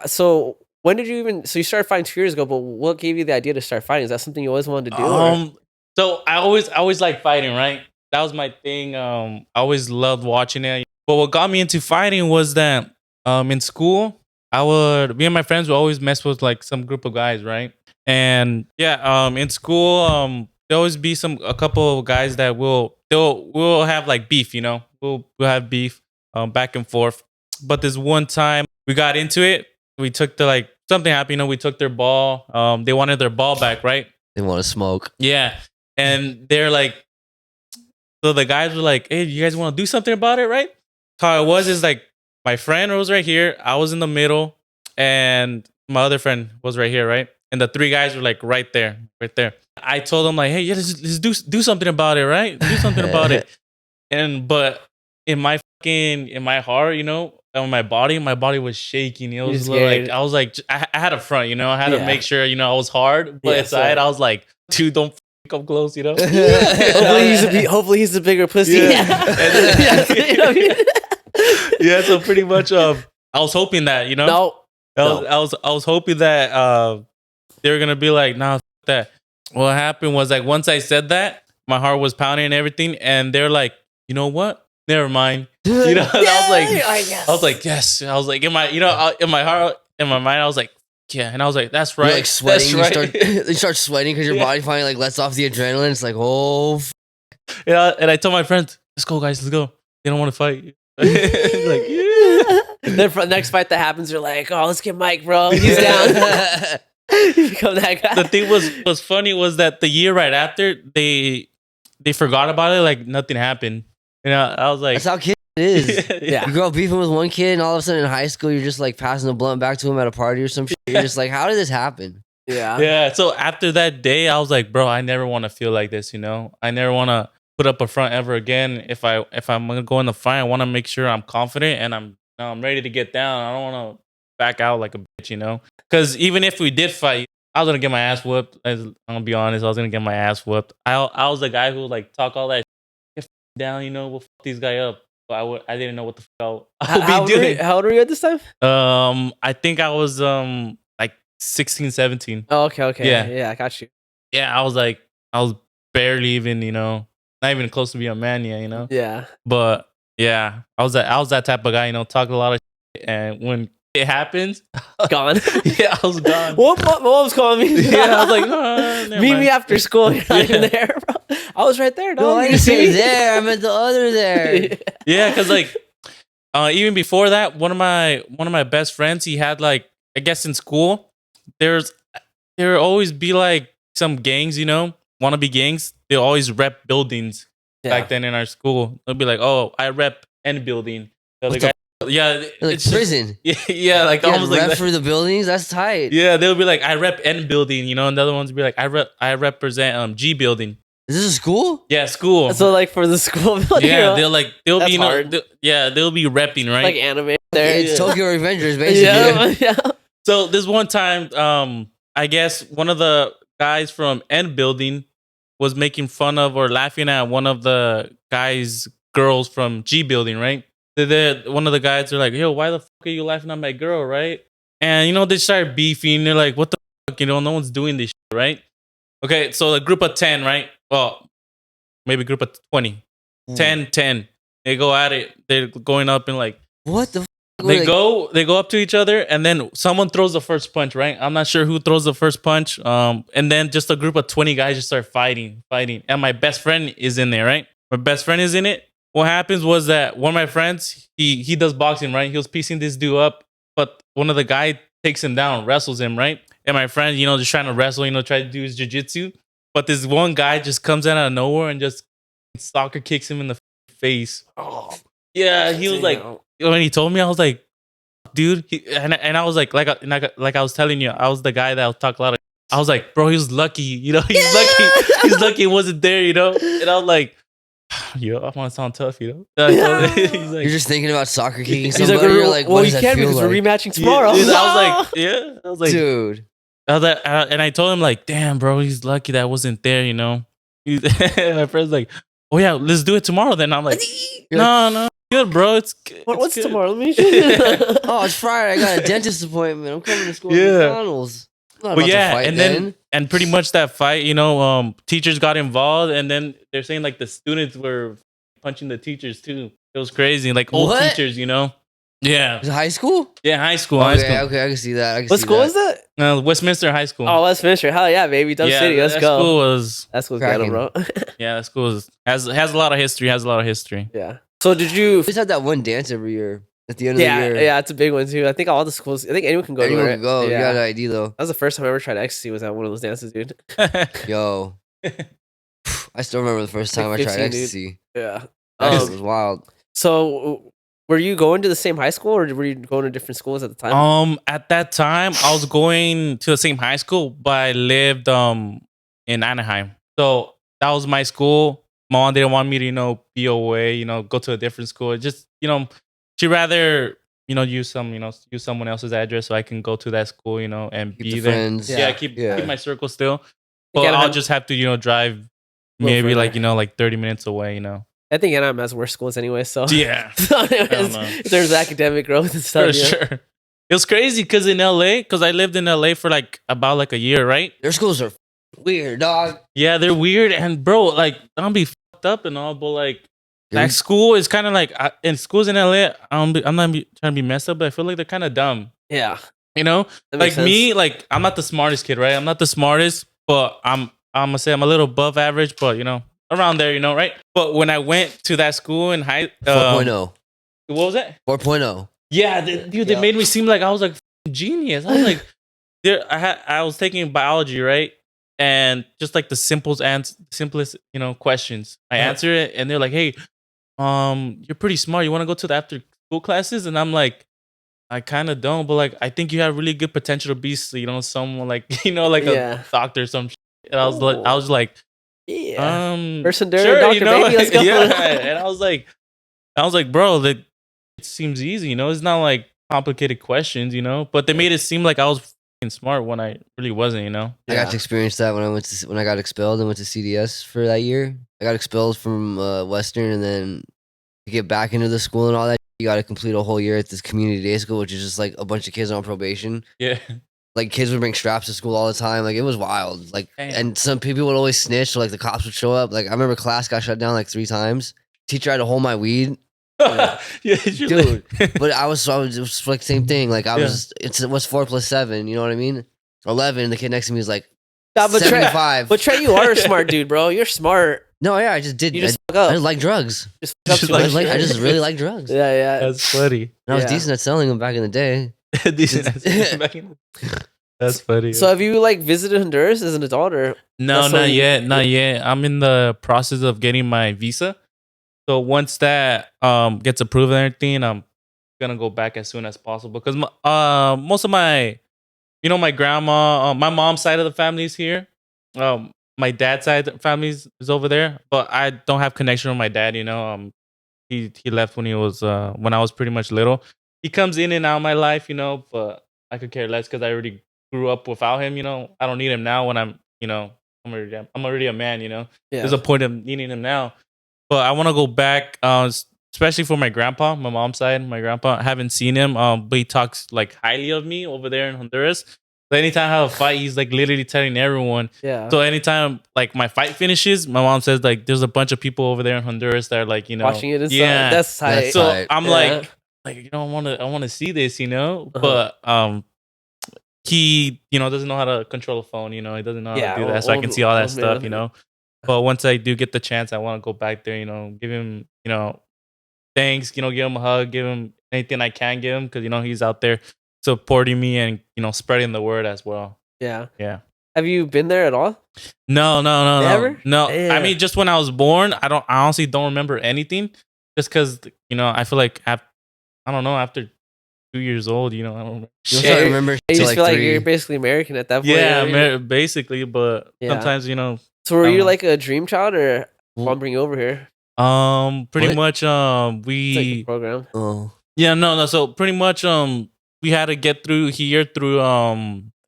So when did you even? So you started fighting 2 years ago, but what gave you the idea to start fighting? Is that something you always wanted to do? Or? So I always liked fighting, right? That was my thing. I always loved watching it. But what got me into fighting was that in school, me and my friends would always mess with like some group of guys, right? And yeah, in school, there'll always be a couple of guys that we'll have like beef, we'll have beef back and forth. But this one time we got into it, we took something happened, we took their ball. They wanted their ball back, right? They want to smoke. Yeah. And they're like, so the guys were like, hey, you guys want to do something about it, right? How it was is like my friend was right here, I was in the middle, and my other friend was right here, right? And the 3 guys were like right there. I told them like, hey, yeah, let's do something about it, right? Do something about it. But in my heart, on my body was shaking. It was like I was like I had a front, I had to make sure I was hard, but inside I was like, dude, don't come close, Hopefully he's a bigger pussy. Yeah. Yeah, so pretty much I was hoping that, No. I was hoping that they were gonna be like, nah, that. What happened was like once I said that, my heart was pounding and everything, and they're like, you know what? Never mind. And I was like, yes. I was like, in my heart, in my mind, I was like, yeah. And I was like, that's right. You're like sweating. That's right. You start sweating because your body finally like lets off the adrenaline. It's like, oh. And I told my friends, let's go, guys, let's go. They don't want to fight. Like, yeah. Then for the next fight that happens, you're like, oh, let's get Mike, bro. He's down. You become that guy. The thing was funny was that the year right after they forgot about it, like nothing happened. I was like, that's how kid is. Yeah. You grow up beefing with one kid, and all of a sudden in high school, you're just like passing the blunt back to him at a party or some shit. You're just like, how did this happen? Yeah. Yeah. So after that day, I was like, bro, I never want to feel like this. I never want to put up a front ever again. If I'm gonna go in the fight, I want to make sure I'm confident and I'm ready to get down. I don't want to back out like a bitch, Because even if we did fight, I was gonna get my ass whooped. I'm gonna be honest, I was gonna get my ass whooped. I was the guy who would like talk all that shit down, we'll fuck these guy up. But I didn't know what the fuck I would be doing. How old were you at this time? I think I was like 16, 17. Oh, okay. Yeah. Yeah, I got you. Yeah, I was barely even, not even close to being a man yet, Yeah. But yeah, I was that type of guy, talk a lot of shit, and when it happens, Gone. yeah, I was gone. What? My mom's calling me. Yeah, I was like, no, never meet mind. me after school. You're not even there, bro. I was right there. No, I didn't say there. I meant the other there. Yeah, because like even before that, one of my best friends, he had like, I guess in school, there always be like some gangs, you know, wannabe gangs. They always rep buildings back then in our school. They'll be like, "Oh, I rep N building." The other guy, yeah, like it's prison. yeah, like almost like rep that. for the buildings. That's tight. Yeah, they'll be like, "I rep N building," you know, and the other ones will be like, I represent G building." Is this a school? Yeah, school. So like for the school building, Yeah, they'll That's be you know, hard. they'll be repping, right? like anime there. It's Tokyo Revengers, basically. Yeah. So this one time, I guess one of the guys from N building was making fun of or laughing at one of the guys' girls from G building, right? One of the guys are like, "Yo, why the fuck are you laughing at my girl?" Right? And you know, they start beefing. They're like, "What the fuck? You know, no one's doing this shit, right?" Okay, so a group of 10, right? Well, maybe group of 20. 10. They go at it. They're going up and like, What the? they go up to each other, and then someone throws the first punch, right? I'm not sure who throws the first punch. And then just a group of 20 guys just start fighting. And my best friend is in there, right? My best friend is in it. What happens was that one of my friends, he does boxing, right? He was piecing this dude up, but one of the guy takes him down, wrestles him, right? And my friend, you know, just trying to wrestle, you know, try to do his jiu-jitsu. But this one guy just comes out of nowhere and just soccer kicks him in the face. Oh, yeah, he was like, when he told me, I was like, dude, and I was like I was telling you, I was the guy that would talk a lot of. I was like, bro, he was lucky, you know, he's lucky it wasn't there, you know. And I was like, yo, I want to sound tough, you know. He's like, You're just thinking about soccer kicking He's somebody. You're like, well, what you does that can't feel because like? we're rematching tomorrow. I was like, yeah, I was like, Dude. I was like, and I told him like, damn, bro, he's lucky that wasn't there, you know. My friend's like, oh yeah, let's do it tomorrow. Then I'm like, no, good, bro. It's what's good. tomorrow? Let me. Oh, it's Friday. I got a dentist appointment. I'm coming to school at McDonald's. But yeah, and then and pretty much that fight, you know, teachers got involved, and then they're saying like the students were punching the teachers too. It was crazy, like old teachers, you know. Yeah. Is it high school? Yeah, high school. Okay, high school. Okay, I can see that. What school is that? Westminster High School. Oh, Westminster. Hell yeah, baby. Dub City. Let's go. That school's ghetto, bro. Yeah, that school has a lot of history. Yeah. So did you? We just had that one dance every year at the end of the year. Yeah, it's a big one too. I think all the schools. I think anyone can go. Anyone to it. can go. Yeah. You got an ID though. That was the first time I ever tried ecstasy. Was at one of those dances, dude. Yo, I still remember the first time I tried 15, dude. ecstasy. Yeah. It was wild. So, were you going to the same high school, or were you going to different schools at the time? At that time, I was going to the same high school, but I lived in Anaheim. So that was my school. My mom didn't want me to, you know, be away, you know, go to a different school. Just, you know, she'd rather, you know, use someone else's address so I can go to that school, you know, and Keep be the there. friends. Yeah, keep my circle still. But Anaheim- I'll just have to, you know, drive maybe further. like, you know, like 30 minutes away, you know. I think Anaheim has worse schools anyway. So Yeah. so anyways, there's academic growth and stuff. For sure. It was crazy because in LA, because I lived in LA for like about like a year, right? Their schools are weird, dog. Yeah, they're weird. And bro, like, I'm be fucked up and all, but like school is kind of like, in schools in LA, I'm not trying to be messed up, but I feel like they're kind of dumb. Yeah. You know? That Like makes sense. me, like, I'm not the smartest kid, right? I'm not the smartest, but I'm gonna say I'm a little above average, but you know, around there, you know, right? But when I went to that school in 4.0. what was that? 4.0. Yeah, they made me seem like I was like genius. I was like, I was taking biology, right? And just like the simplest, you know, questions. I answer it, and they're like, "Hey, you're pretty smart. You want to go to the after school classes?" And I'm like, I kind of don't, but like, I think you have really good potential to be, you know, someone like, you know, like a doctor or some shit. And I was like, yeah, person, sure, doctor, you know, baby, let's go. yeah. And I was like, bro, it seems easy, you know. It's not like complicated questions, you know. But they made it seem like I was fucking smart when I really wasn't, you know. I got to experience that when I got expelled and went to CDS for that year. I got expelled from Western, and then to get back into the school and all that, you got to complete a whole year at this community day school, which is just like a bunch of kids on probation. Yeah. Like kids would bring straps to school all the time. Like it was wild. Like, Damn. and some people would always snitch. So like the cops would show up. Like I remember class got shut down like 3 times. Teacher had to hold my weed. Yeah, Dude. But it was like the same thing. Like what's 4 plus 7? You know what I mean? 11. The kid next to me was like, Nah, but 75. Trey, you are a smart dude, bro. You're smart. No, yeah, I just did. You just fuck I up. just like drugs. Just fuck up Just too much. I just really like drugs. Yeah. That's funny. And I was Yeah. decent at selling them back in the day. Decent. That's funny. So have you like visited Honduras as an adult or? No, That's not something yet. you- Not yet. I'm in the process of getting my visa. So once that gets approved and everything, I'm gonna go back as soon as possible. Because most of my, my grandma, my mom's side of the family is here. My dad's side of the family is over there, but I don't have connection with my dad. He left when I was pretty much little. He comes in and out of my life, but I could care less because I already grew up without him. I don't need him now when I'm already a man. Yeah. There's a point of needing him now, but I want to go back, especially for my grandpa, my mom's side. My grandpa, I haven't seen him, but he talks like highly of me over there in Honduras. So anytime I have a fight, he's like literally telling everyone. Yeah. So anytime like my fight finishes, my mom says like there's a bunch of people over there in Honduras that are like Watching it and yeah. That's tight. That's So tight. I'm Yeah. like I want to see this, Uh-huh. but he doesn't know how to control a phone, he doesn't know how to do that, so I can see all that stuff, But once I do get the chance, I want to go back there, give him, thanks, give him a hug, give him anything I can give him because he's out there supporting me and spreading the word as well. Yeah. Yeah. Have you been there at all? No. Never? No. I Damn. mean, just when I was born, I honestly don't remember anything. Just because I feel like I don't know, after 2 years old, I don't remember. You'll Yeah, start to remember You till just like feel like 3. you're basically American at that point. Yeah, you know? basically, but Yeah. sometimes So were I you don't know. like a dream child or Well- mom bring you over here? pretty What? much It's like a we program. Oh. yeah, no, so pretty much we had to get through here through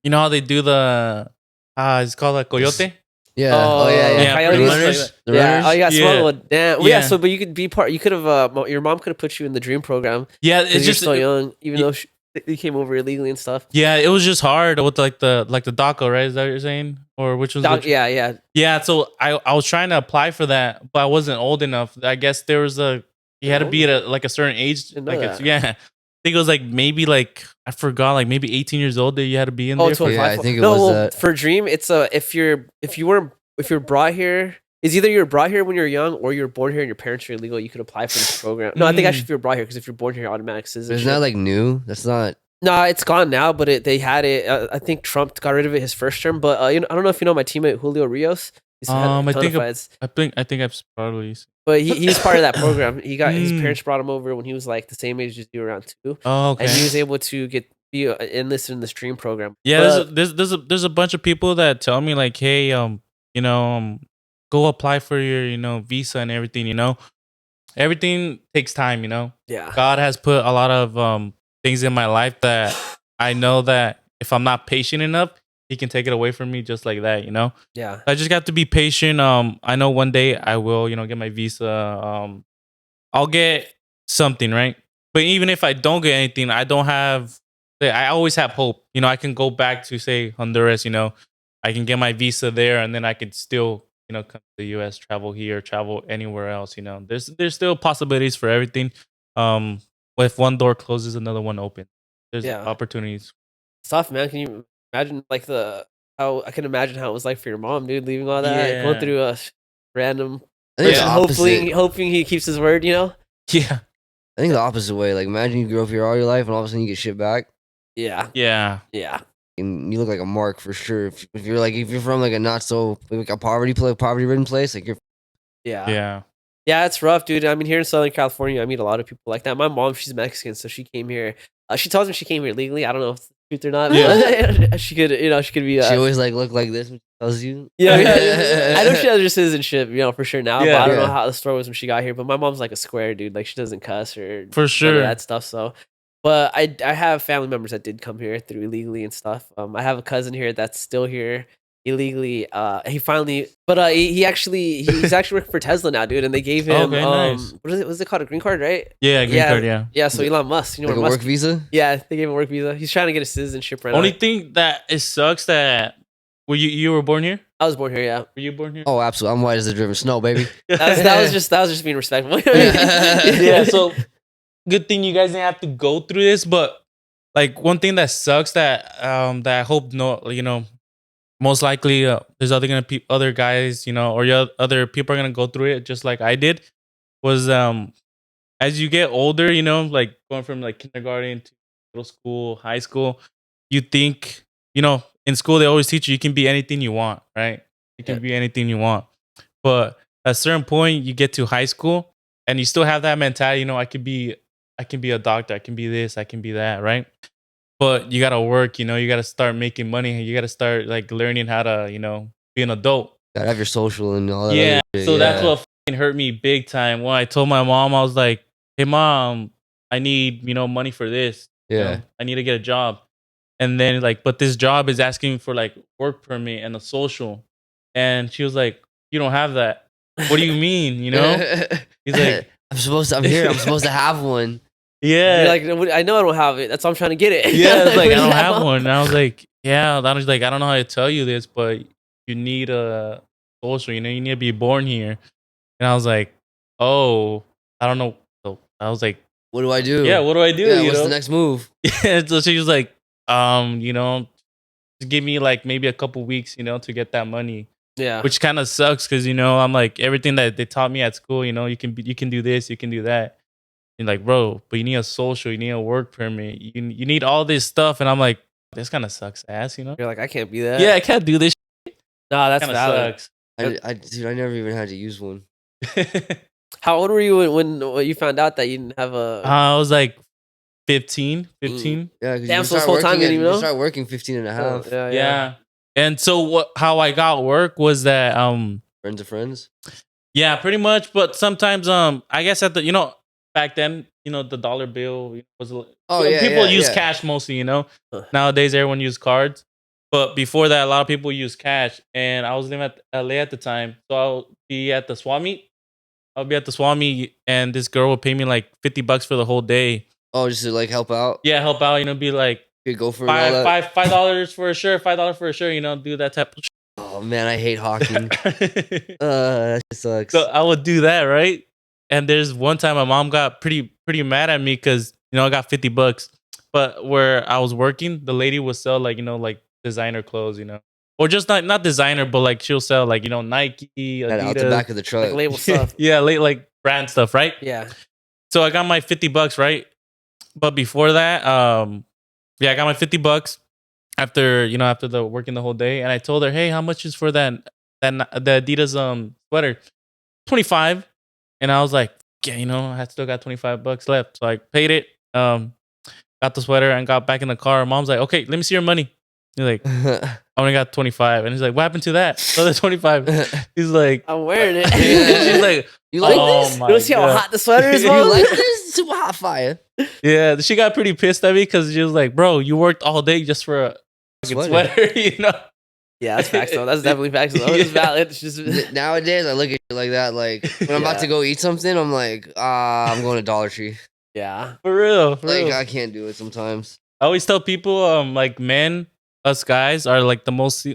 you know how they do the it's called a coyote. Yeah. Oh, yeah. Yeah, The pretty Coyotes. much runners. like The Yeah. runners. Oh, you got Yeah. smuggled. Damn. Well, yeah. Yeah. So, but you could be part. You could have. Your mom could have put you in the dream program Yeah, because it's you're just so young. Even y- though you came over illegally and stuff. yeah, it was just hard with like the DACA, right? Is that what you're saying? Or which was Yeah. Yeah. Yeah, so I was trying to apply for that, but I wasn't old enough. I guess there was you had to be at like a certain age. Didn't know Like that. yeah, I think it was like maybe like I forgot, like maybe 18 years old that you had to be in Oh, there. For, 25. Yeah, I think it no, was well, that. for Dream, it's if you're brought here, it's either you're brought here when you're young or you're born here and your parents are illegal. You could apply for this program. No, I think actually if you're brought here because if you're born here, automatic citizenship. Isn't that like new? That's not. No, it's gone now, but they had it. I think Trump got rid of it his first term. But I don't know if you know my teammate Julio Rios. He's had a I ton think of fights. I think I've probably. But he's part of that program. He got his Mm. parents brought him over when he was like the same age as you, around 2, Oh, okay. and he was able to be enlisted in the Stream program. Yeah, But- there's a bunch of people that tell me like, hey, go apply for your visa and everything. Everything takes time. yeah, God has put a lot of things in my life that I know that if I'm not patient enough, He can take it away from me just like that. yeah, I just got to be patient. I know one day I will, get my visa. I'll get something, right? But even if I don't get anything, I always have hope. I can go back to say Honduras. I can get my visa there, and then I could still, come to the U.S., travel here, travel anywhere else. There's still possibilities for everything. If one door closes, another one opens. There's opportunities. It's tough, man. Can you imagine how I can imagine how it was like for your mom, dude, leaving all that, going through a random. I think it's the Hopefully, opposite. hoping he keeps his word. Yeah. I think the opposite way. Like, imagine you grew up here all your life, and all of a sudden you get shit back, Yeah, Yeah. yeah, and you look like a mark for sure. If you're from like a not so like a poverty-ridden place, like you're. yeah. Yeah, it's rough, dude. I mean, here in Southern California, I meet a lot of people like that. My mom, she's Mexican, so she came here. She tells me she came here legally. I don't know if it's the truth or not. But she could be. She always like look like this when she tells you. Yeah, I know she has her citizenship, for sure now. Yeah. But I don't know Yeah. how the story was when she got here. But my mom's like a square, dude. Like she doesn't cuss or For none sure. of that stuff. So, but I have family members that did come here through illegally and stuff. I have a cousin here that's still here illegally. He finally, but he's actually working for Tesla now, dude. And they gave him Okay, nice. what's it called, a green card, right? Yeah, green card, yeah. Yeah. So Elon Musk, Like where a Musk? work visa. Yeah, they gave him a work visa. He's trying to get a citizenship right Only now. thing that it sucks that you were born here? I was born here. Yeah. Were you born here? Oh, absolutely. I'm white as the driven snow, baby. That was just being respectful. Yeah, so good thing you guys didn't have to go through this, but like one thing that sucks that I hope most likely there's other guys, or other people are gonna go through it just like I did, was as you get older, like going from like kindergarten to middle school, high school, you think you know, in school they always teach you can be anything you want, right? You can be anything you want. But at a certain point, you get to high school and you still have that mentality, you know, I can be a doctor, I can be this, I can be that, right? But you gotta work, you know, you gotta start making money, you gotta start like learning how to, you know, be an adult. Gotta have your social and all that Yeah. other shit. So that's what fucking hurt me big time. When I told my mom, I was like, hey mom, I need, you know, money for this. You know, I need to get a job. And then like, but this job is asking for like work permit and a social. And she was like, you don't have that. What do you mean? You know? He's like, I'm here. I'm supposed to have one. Yeah. You're like, I know I don't have it. That's why I'm trying to get it. Yeah, it's like, I don't have one. And I was like, yeah. I was like, I don't know how to tell you this, but you need a social. You know, you need to be born here. And I was like, oh, I don't know. So I was like, what do I do? Yeah, what do I do? Yeah, what's the next move? Yeah, so she was like, you know, just give me like maybe a couple weeks, you know, to get that money. Yeah. Which kind of sucks because, you know, I'm like, everything that they taught me at school, you know, you can do this, you can do that. And like, bro, but you need a social, you need a work permit, you need all this stuff. And I'm like, this kind of sucks ass, you know? You're like, I can't be that. Yeah, I can't do this shit. No, that's valid. Sucks. Dude, I never even had to use one. How old were you when you found out that you didn't have a... I was like 15. Yeah, because damn, so this whole time you didn't even know? You start working 15 and a half. Yeah. And so how I got work was that friends of friends. Yeah, pretty much. But sometimes I guess at the, you know, back then, you know, the dollar bill was people use cash mostly, you know. Nowadays everyone use cards. But before that, a lot of people use cash. And I was living at LA at the time. So I'll be at the swap meet. I'll be at the swap meet and this girl would pay me like $50 for the whole day. Oh, just to like help out? Yeah, help out, you know, be like go for $5 for a shirt, $5 for a shirt, you know, do that type of shit. Oh man, I hate hockey. That sucks. So I would do that, right? And there's one time my mom got pretty mad at me because, you know, I got $50. But where I was working, the lady would sell like, you know, like designer clothes, you know. Or just not designer, but like she'll sell like, you know, Nike, Adidas, out the back of the truck. Like label stuff. Yeah, like brand stuff, right? Yeah. So I got my $50, right? But before that, I got my $50 after the working the whole day, and I told her, hey, how much is for the Adidas sweater? 25. And I was like, yeah, you know, I still got $25 left. So I paid it, got the sweater and got back in the car. Mom's like, okay, let me see your money. He's like, I only got 25. And he's like, what happened to that? So the 25. He's like, I'm wearing it. She's like, you like this? You see how hot the sweater is, bro? You like this? Super hot fire. Yeah, she got pretty pissed at me because she was like, bro, you worked all day just for a sweater, you know? Yeah, that's facts though. That's definitely facts though. It's valid. It's just... Nowadays, I look at it like that. Like when I'm about to go eat something, I'm like, I'm going to Dollar Tree. Yeah, for real. I can't do it sometimes. I always tell people, like men, us guys are like the most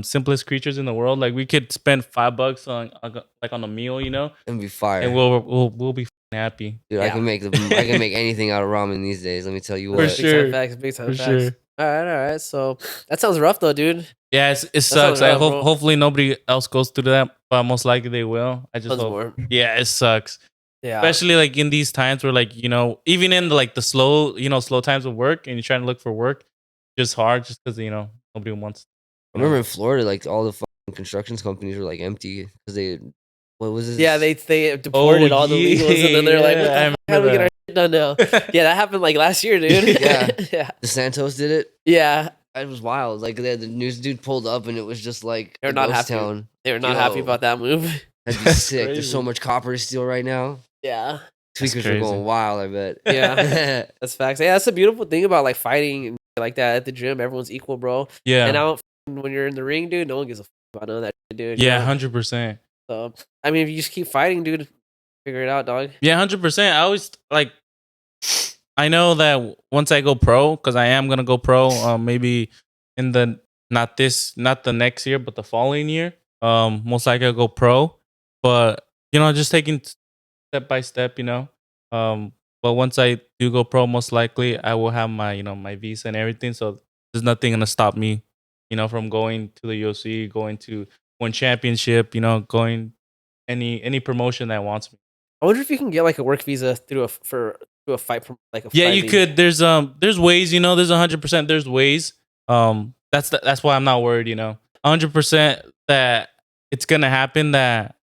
simplest creatures in the world. Like we could spend $5 on a meal, you know, and be fire, and we'll be happy. Dude, I can make anything out of ramen these days. Let me tell you what. For sure, big time facts. Sure. All right. So that sounds rough though, dude. Yeah, it sucks. I hope hopefully nobody else goes through that, but most likely they will. I just hope. More. Yeah, it sucks. Yeah, especially like in these times where like, you know, even in the slow times of work and you're trying to look for work, just hard just because, you know, nobody wants. I remember in Florida, like all the fucking construction companies were like empty because what was this? Yeah, they deported all the legals and then they're like, what the fuck, how do we get our shit done now? Yeah, that happened like last year, dude. Yeah. The Santos did it. Yeah. It was wild. Like the news dude pulled up and it was just like they're not happy. Town. They were not happy about that move. That'd be sick. There's so much copper to steal right now. Yeah. Tweakers are going wild, I bet. Yeah. That's facts. Yeah, that's the beautiful thing about like fighting and like that at the gym. Everyone's equal, bro. Yeah. And out when you're in the ring, dude, no one gives a fuck about none of that shit, dude. Yeah, 100%. So I mean, if you just keep fighting, dude, figure it out, dog. Yeah, 100%. I always like. I know that once I go pro, because I am gonna go pro, maybe in the not the next year, but the following year. Most likely I'll go pro, but you know, just taking step by step, you know. But once I do go pro, most likely I will have my my visa and everything. So there's nothing gonna stop me, you know, from going to the UFC, going to one championship, you know, going any promotion that wants me. I wonder if you can get like a work visa through a fight from like a you could. There's ways, you know. There's 100%. There's ways. That's why I'm not worried. 100% that it's gonna happen. That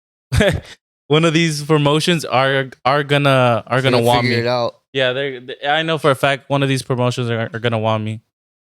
one of these promotions are gonna want figure me. it out. Yeah, I know for a fact one of these promotions are gonna want me.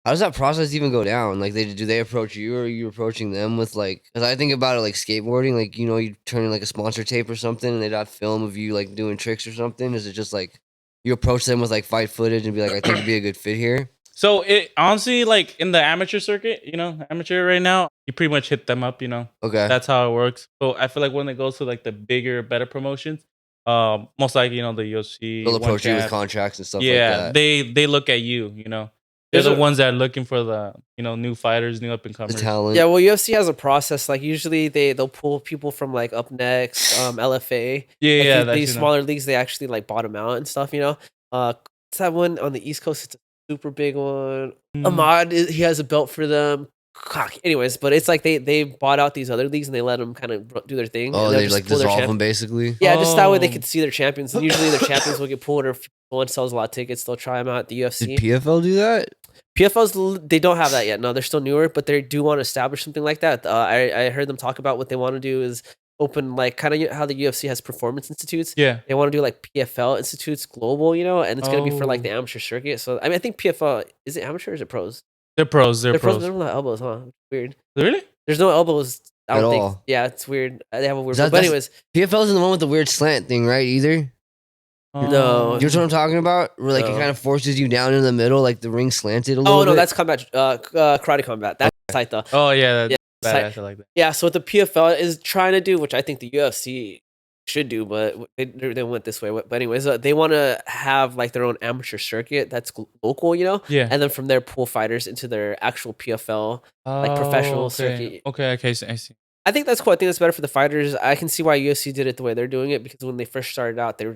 How does that process even go down? Like, do they approach you, or are you approaching them with like? Because I think about it like skateboarding. Like, you turn in like a sponsor tape or something, and they got film of you like doing tricks or something. Is it just like you approach them with like fight footage and be like, I think you'd be a good fit here? So it honestly, like in the amateur circuit, amateur right now, you pretty much hit them up. Okay. That's how it works. So I feel like when it goes to like the bigger, better promotions, most likely the UFC, They'll One approach you with Cap, contracts and stuff like yeah, that. they look at you. They're the ones that are looking for the new fighters, new up and The comers. talent. Yeah, well, UFC has a process. Like usually they'll pull people from like Up Next, LFA. Yeah, Like yeah, these smaller leagues, they actually like bottom out and stuff. What's that one on the East Coast? It's a super big one. Ahmad, he has a belt for them. Anyways, but it's like they bought out these other leagues and they let them kind of do their thing. Oh, and they'll they just like pull their dissolve them basically. Yeah, just that way they Oh. could see their champions. And usually their champions will get pulled, or if one sells a lot of tickets, they'll try them out at the UFC. Did PFL do that? PFL's they don't have that yet. No, they're still newer, but they do want to establish something like that. I heard them talk about what they want to do is open like kind of how the UFC has performance institutes. Yeah. They want to do like PFL institutes global, and it's gonna be for like the Oh. amateur circuit. So I mean, I think PFL is it amateur or is it pros? They're pros. They're They're pros. pros. They don't have elbows, huh? Weird. Really? There's no elbows. I At don't think. all. Yeah, it's weird. They have a weird. That- But that's- anyways, PFL isn't the one with the weird slant thing, right? Either. No. You know what I'm talking about? Where like it No. kind of forces you down in the middle, like the ring slanted a little bit. Oh no, that's combat. Karate combat. That's tight though. Oh yeah, Yeah, badass. I like that. Yeah, so what the PFL is trying to do, which I think the UFC should do, but they went this way. But anyways, they want to have like their own amateur circuit that's local, Yeah. and then from there pull fighters into their actual PFL, like professional circuit. Okay, I see. I think that's cool. I think that's better for the fighters. I can see why UFC did it the way they're doing it because when they first started out, they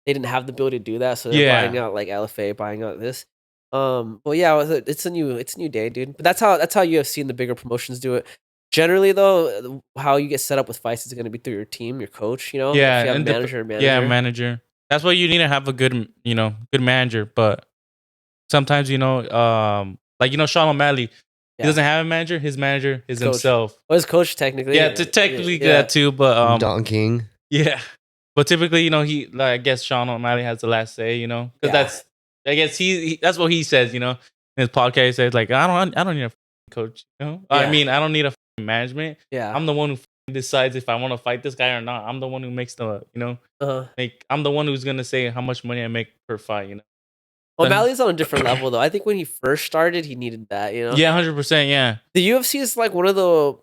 didn't have the ability to do that, so they're buying out like LFA, buying out this. Well, yeah, it's a new day, dude. But that's how UFC and the bigger promotions do it. Generally, though, how you get set up with fights is going to be through your team, your coach. Yeah, if you have a and manager. Yeah, manager. That's why you need to have a good manager. But sometimes like Sean O'Malley, he doesn't have a manager. His manager is Coach. himself. Well, his coach technically. Yeah, technically that too. But Don King. yeah. But typically, he I guess Sean O'Malley has the last say. Because that's I guess that's what he says. In his podcast, he says like I don't need a coach. I mean I don't need a management. Yeah, I'm the one who decides if I want to fight this guy or not. I'm the one who makes the I'm the one who's gonna say how much money I make per fight. O'Malley's on a different level though. I think when he first started, he needed that. Yeah, 100%. Yeah. The UFC is like one of the.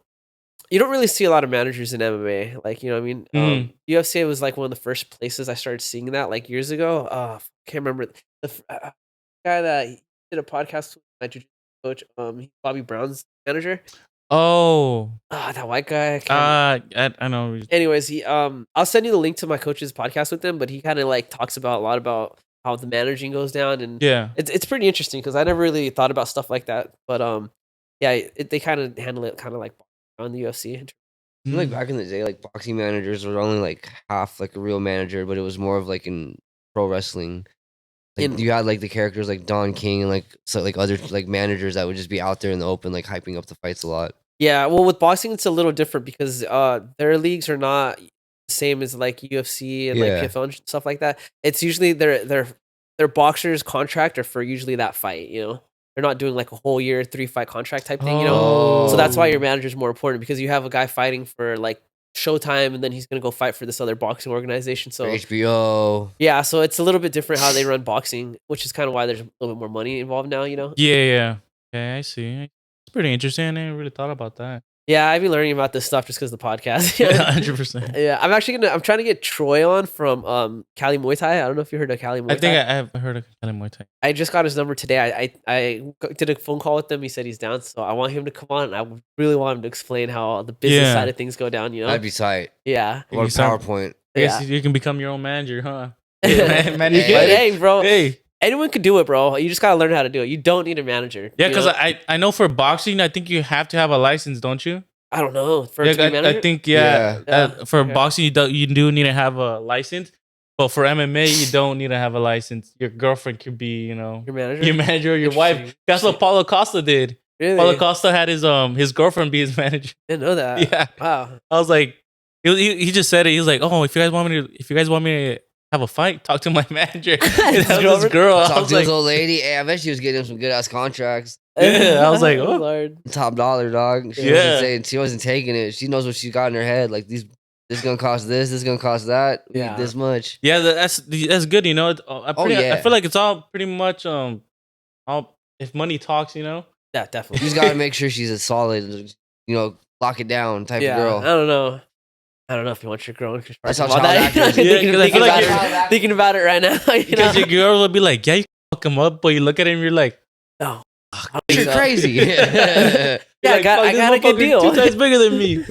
You don't really see a lot of managers in MMA. Like, you know what I mean? UFC was like one of the first places I started seeing that like years ago. Can't remember the guy that he did a podcast with my jiu-jitsu coach. Bobby Brown's manager. Oh. That white guy. I know. Anyways, he I'll send you the link to my coach's podcast with him, but he kind of like talks about a lot about how the managing goes down, and yeah, it's pretty interesting because I never really thought about stuff like that. But yeah, they kind of handle it kind of like on the UFC. Like back in the day, like boxing managers were only like half like a real manager, but it was more of like in pro wrestling. Like you had like the characters like Don King and like other like managers that would just be out there in the open, like hyping up the fights a lot. Yeah, well, with boxing it's a little different because their leagues are not the same as like UFC and like PFL and stuff like that. It's usually their boxers' contract are for usually that fight. They're not doing like a whole year 3-fight contract type thing. So that's why your manager is more important because you have a guy fighting for like Showtime and then he's gonna go fight for this other boxing organization. So for HBO. Yeah, so it's a little bit different how they run boxing, which is kind of why there's a little bit more money involved now. Yeah. Okay, I see. It's pretty interesting. I never really thought about that. Yeah, I've been learning about this stuff just because of the podcast. Yeah, 100%. Yeah, I'm trying to get Troy on from Cali Muay Thai. I don't know if you heard of Cali Muay Thai. I think I have heard of Cali Muay Thai. I just got his number today. I did a phone call with him. He said he's down, so I want him to come on. I really want him to explain how the business side of things go down. That'd be tight. Yeah. What a PowerPoint. I guess you can become your own manager, huh? Hey, bro. Hey. Anyone could do it, bro. You just gotta learn how to do it. You don't need a manager. Yeah, because I know for boxing, I think you have to have a license, don't you? I don't know. For a team manager? I think for boxing you do need to have a license, but for MMA you don't need to have a license. Your girlfriend could be, your manager, your wife. That's what Paulo Costa did. Really? Paulo Costa had his girlfriend be his manager. Didn't know that. Yeah. Wow. I was like, he just said it. He was like, oh, if you guys want me to have a fight, talk to my manager. And that was this girl. I Talk was to like, this old lady. Hey, I bet she was getting him some good ass contracts. Yeah, I was like, oh. Lord. Top dollar, dog. Yeah. She wasn't taking it. She knows what she got in her head. Like this is gonna cost this is gonna cost that. We Yeah. need this much. yeah, that's good. You know, yeah. I feel like it's all pretty much all if money talks, you know. Yeah, You definitely. just gotta make sure she's a solid, lock it down type Yeah, of girl. I don't know. I don't know if you want your girl in That's how about child that. actors- Yeah, 'cause I feel like thinking about it right now. You know? Because your girl would be like, yeah, you fuck him up, but you look at him, you're like, No. You're crazy. Yeah, you're I got "Fuck, this a good motherfucker deal." 2 times bigger than me.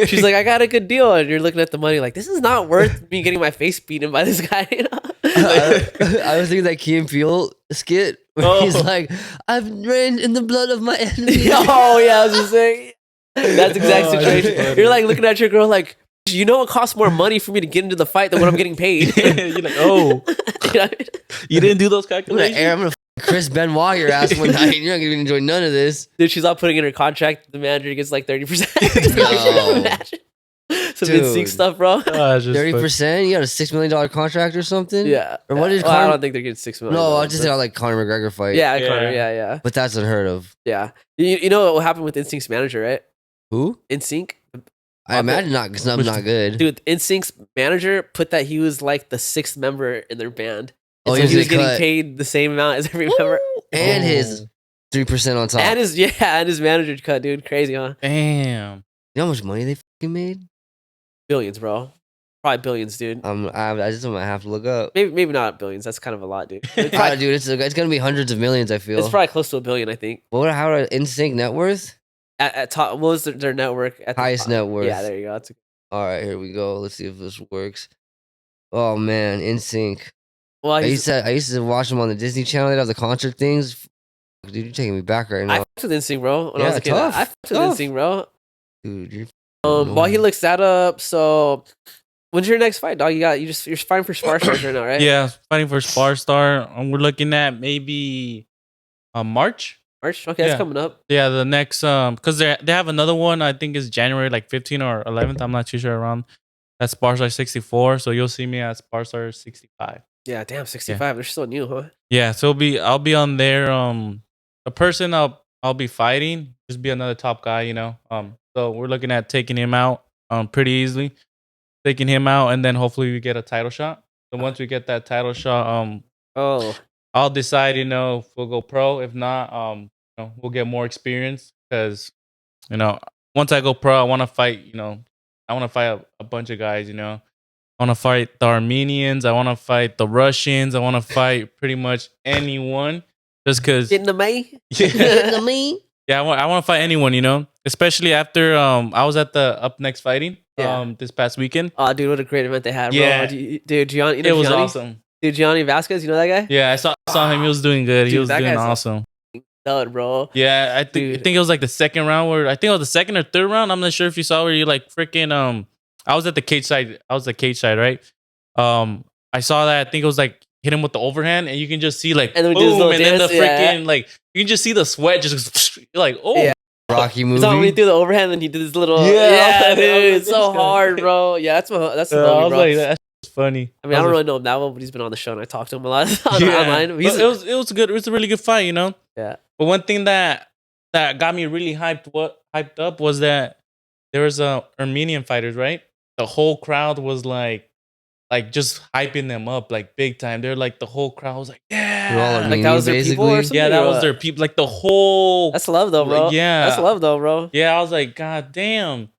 She's like, I got a good deal, and you're looking at the money like, this is not worth me getting my face beaten by this guy. You know? I was thinking that Key and Peele skit where he's Oh. like, I've reigned in the blood of my enemy. Oh yeah, I was just saying. That's the exact Oh, that's situation. funny. You're like looking at your girl like, you know, it costs more money for me to get into the fight than what I'm getting paid. You're like, oh, You know? you didn't do those I'm gonna calculations. Chris Benoit your ass one night. You're not gonna enjoy none of this. Dude, she's not putting in her contract. The manager gets like 30%. No. Imagine. Some Dude. insane stuff, bro. Oh, it's just 30%? You got a $6 million contract or something? Yeah. Or what is Well, I Conor? don't think they're getting $6 million. No, I just said I like Conor McGregor fight. Yeah, Yeah. Conor. Yeah. But that's unheard of. Yeah. You know what happened with Instinct's manager, right? Who? Instinct? I imagine not because I'm not good. Dude, Instinct's manager put that he was like the 6th member in their band. Oh, And so he he was was getting cut. paid the same amount as every member. And Oh. his 3% on top. And his manager cut, dude. Crazy, huh? damn. You know how much money they fucking made? Billions, bro. Probably billions, dude. I just might have to look up. Maybe not billions. That's kind of a lot, dude. It's probably, Dude, it's gonna be hundreds of millions. I feel. it's probably close to $1 billion, I think. How are NSYNC net worth? At top, what was their network? At the Highest top? net worth. Yeah, there you go. That's All right, here we go. Let's see if this works. Oh man, NSYNC. well, I used to watch them on the Disney Channel. They'd have the concert things. Dude, you're taking me back right I now. fucked with Instinct, bro. When I Yeah, was a kid, tough. I fucked with Tough. Instinct, bro. Dude, you're While he looks that up, so when's your next fight, dog? You're fighting for Spar Stars right now, right? Yeah, fighting for Spar Star. We're looking at maybe March. March. Okay, that's Yeah. coming up. Yeah, the next because they have another one. I think is January like 15th or 11th. I'm not too sure around. That's Spar Star 64. So you'll see me at Spar Star 65. Yeah, damn, 65. They're still new, huh? Yeah, so I'll be on there. The person I'll be fighting just be another top guy, you know. So we're looking at taking him out pretty easily, taking him out, and then hopefully we get a title shot. So once we get that title shot, Oh, I'll decide, you know, if we'll go pro. If not, we'll get more experience because, you know, once I go pro, I want to fight. You know, I want to fight a bunch of guys. You know, I want to fight the Armenians. I want to fight the Russians. I want to fight pretty much anyone. Just because, getting the May. yeah, me. I want to fight anyone. You know, especially after I was at the Up Next fighting Yeah. this past weekend. Oh, dude, what a great event they had, bro. Yeah. Dude, Gianni, you know It was Gianni? awesome. Dude, Gianni Vasquez, you know that guy? Yeah, I saw him. He was doing good. He Dude, was that doing guy's awesome. Stud, bro. Yeah, I Dude. think it was like the second round where I think it was the second or third round. I'm not sure if you saw where you like freaking I was at the cage side. I was the cage side, right? I saw that. I think it was like hit him with the overhand, and you can just see like And then we did his boom, little and then the dance, yeah. freaking like you can just see the sweat just like oh Yeah. Rocky You saw when he movie. threw the overhand and he did his little Yeah, I was yeah, like, dude, it's this so guy. hard, bro. Yeah, that's the I homie, was bro. like that's funny. I mean, I don't really know him that well, but he's been on the show and I talked to him a lot online. But He's, it was good. It was a really good fight, you know. yeah. But one thing that got me really hyped up was that there was Armenian fighters, right? The whole crowd was like just hyping them up like big time. They're like the whole crowd was like, They're all yeah, Like that was their people or basically. something? yeah, that or was what? their people. Like the whole, That's love though, bro. Yeah. That's love though, bro. yeah. I was like, God damn.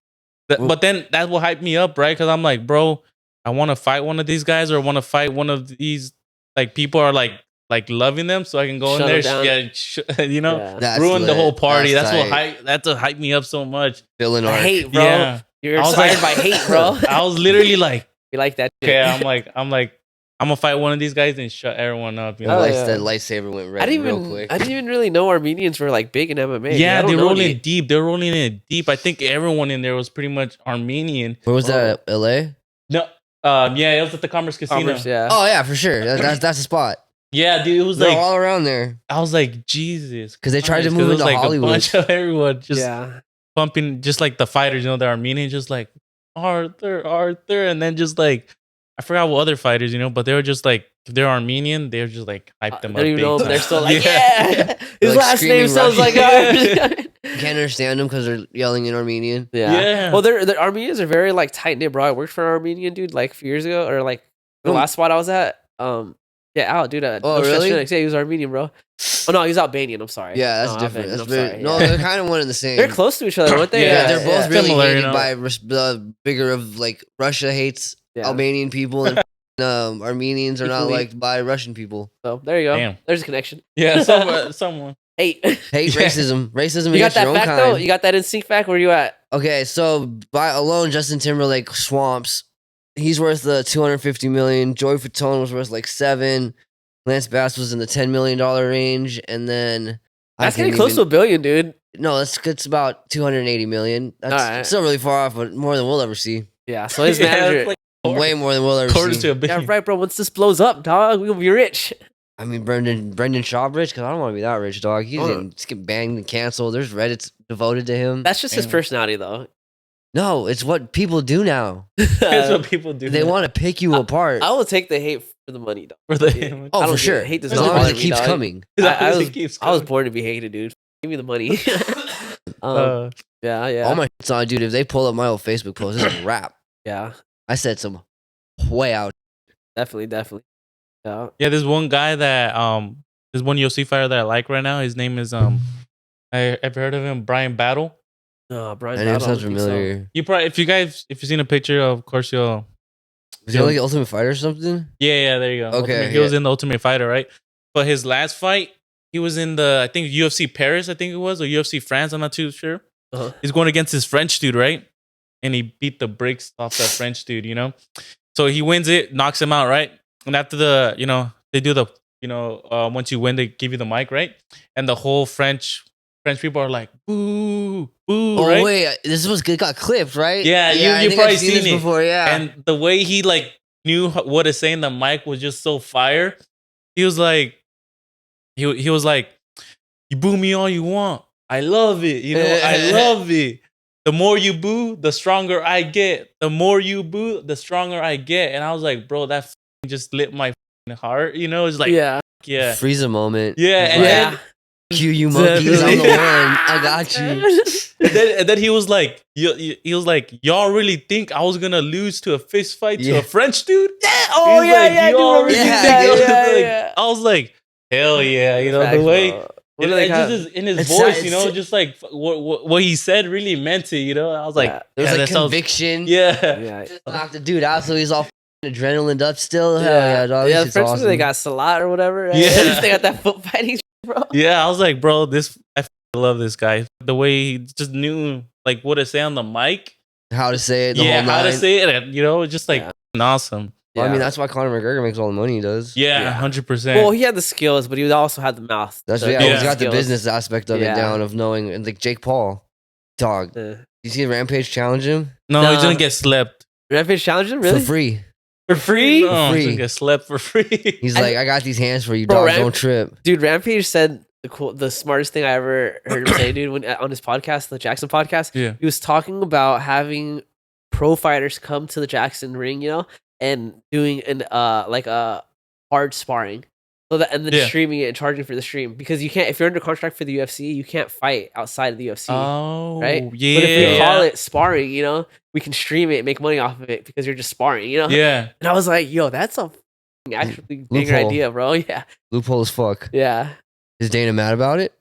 Well- But then that will hype me up, right? Because I'm like, bro, I want to fight one of these guys, or I want to fight one of these like people are like loving them, so I can go Shut in there, them you know, Yeah. That's ruin the lit. whole party. That's what tight. that's what hype me up so much. Villain I arc. hate, bro. Yeah. You're I was inspired like- by hate, bro. I was literally like, We like that shit. okay, I'm gonna fight one of these guys and shut everyone up. You The know? Oh, lights- yeah. That lightsaber went I red didn't real even quick. I didn't even really know Armenians were like big in MMA. Yeah, I don't they're know rolling any. deep. They're rolling it deep. I think everyone in there was pretty much Armenian. Where was that? LA? No, yeah, it was at the Commerce Casino. Commerce, yeah. Oh yeah, for sure. That's the spot. Yeah, dude, it was They're like all around there I was like, Jesus, because they tried to Christ, move it was into like Hollywood. a bunch of everyone just Yeah. pumping, just like the fighters, the Armenians, just like Arthur, and then just like I forgot what other fighters, but they were just like if they're Armenian, they were just like hype them I up. don't even big know, but time. they're still like, Yeah. yeah. They're, His like, last name screaming sounds like Russian. ours. You can't understand them because they're yelling in Armenian. Yeah. Well, the Armenians are very like tight knit, bro. I worked for an Armenian dude like a few years ago, or like the Oh. last spot I was at. Yeah, Al, dude. Oh, really? Yeah, he was Armenian, bro. Oh no, he's Albanian. I'm sorry. Yeah, that's No, different. Albanian, That's I'm very, sorry, no, yeah. they're kind of one and the same. They're close to each other, weren't they? Yeah, they're both really Similar, hated by the bigger of like Russia hates Yeah. Albanian people and Armenians are not Equally. liked by Russian people. So there you go. Damn. There's a connection. Yeah, someone. Hey, Hate Yeah. racism you got against your that own fact kind. though? You got that instinct fact? Where you at? Okay, so by alone, Justin Timberlake swamps. He's worth $250 million. Joey Fatone was worth like $7 million. Lance Bass was in the $10 million range, and then That's getting close to $1 billion, dude. No, it's about $280 million. That's Alright. still really far off, but more than we'll ever see. Yeah. So his Yeah, manager. it's like Way more than we'll ever quarters see. to a Yeah, billion. right, bro. Once this blows up, dog, we'll be rich. I mean, Brendan Shaw rich because I don't want to be that rich, dog. He's getting banged and canceled. There's Reddit's devoted to him. That's just his Damn. personality, though. No, it's what people do now. That's what people do. They want to pick you apart. I will take the hate for the money, dog. for the I Oh, don't for get sure. it. Hate does As not long as bother it me, keeps dog. coming. I was born to be hated, dude. Give me the money. Yeah. All my shit's on, dude. If they pull up my old Facebook post, it's a wrap. Yeah, I said some way out. definitely. Yeah. Yeah, there's one guy that there's one UFC fighter that I like right now. His name is I've heard of him, Brian Battle. No, Brian. My name Battle, I sounds don't think so. familiar. You probably if you've seen a picture, of course you'll. Was he like Ultimate Fighter or something? Yeah, there you go. Okay, He was yeah. in the Ultimate Fighter, right? But his last fight, he was in the I think UFC Paris, I think it was, or UFC France. I'm not too sure. Uh-huh. He's going against this French dude, right? And he beat the brakes off that French dude, So he wins it, knocks him out, right? And after they do the, once you win, they give you the mic, right? And the whole French people are like, boo, boo, Oh right? wait, this got clipped, right? Yeah, I you think probably I've seen this it before. Yeah, And the way he like knew what to say in the mic was just so fire. He was like, he was like, you boo me all you want. I love it. I love it. The more you boo, the stronger I get. The more you boo, the stronger I get. And I was like, bro, that just lit my heart. It's like, Yeah. yeah. freeze a moment. Yeah, and Yeah. Cue you monkeys, I'm the one. I got you. And then he was like, he was like, y'all really think I was gonna lose to a fist fight to Yeah. a French dude? Yeah. Oh He's yeah, like, yeah. I do y'all remember really Yeah, think that. I was Yeah, like- yeah. I was like, hell yeah, the Facts, way. bro. What do they And have? just in his It's voice, sad- just like what he said really meant it, I was like, Yeah. There was yeah, like that sounds- conviction. yeah. Yeah. Just knocked the dude out, so he's all adrenaline up still. Hell Yeah, yeah, dog. Yeah, This the shit's French awesome. they got Salat or whatever. Right? Yeah. They got that foot fighting, bro. Yeah, I was like, bro, I love this guy. The way he just knew like what to say on the mic. how to say it. The Yeah, whole how to nine. say it. And, just like Yeah. awesome. Well, I mean, Yeah. that's why Conor McGregor makes all the money he does. Yeah, Yeah. 100%. Well, he had the skills, but he also had the mouth. That's The- yeah. Yeah. He's got the skills. business aspect of Yeah. it down of knowing, and like Jake Paul, dog. Yeah. You see Rampage challenge him no, Nah. he's gonna get slept. Rampage challenged him, really? for free. For free? No, he's free. gonna get slept for free. He's like, I got these hands for you, Bro, dog. Don't trip. Dude, Rampage said the smartest thing I ever heard him say, dude, when on his podcast, the Jackson podcast. Yeah. He was talking about having pro fighters come to the Jackson ring, and doing hard sparring. So that and then Yeah. streaming it and charging for the stream. Because you can't, if you're under contract for the UFC, you can't fight outside of the UFC. Oh, right? yeah. But if we call it sparring, we can stream it and make money off of it because you're just sparring, Yeah. And I was like, yo, that's a actually bigger Loophole. idea, bro. Yeah. Loophole as fuck. Yeah. Is Dana mad about it?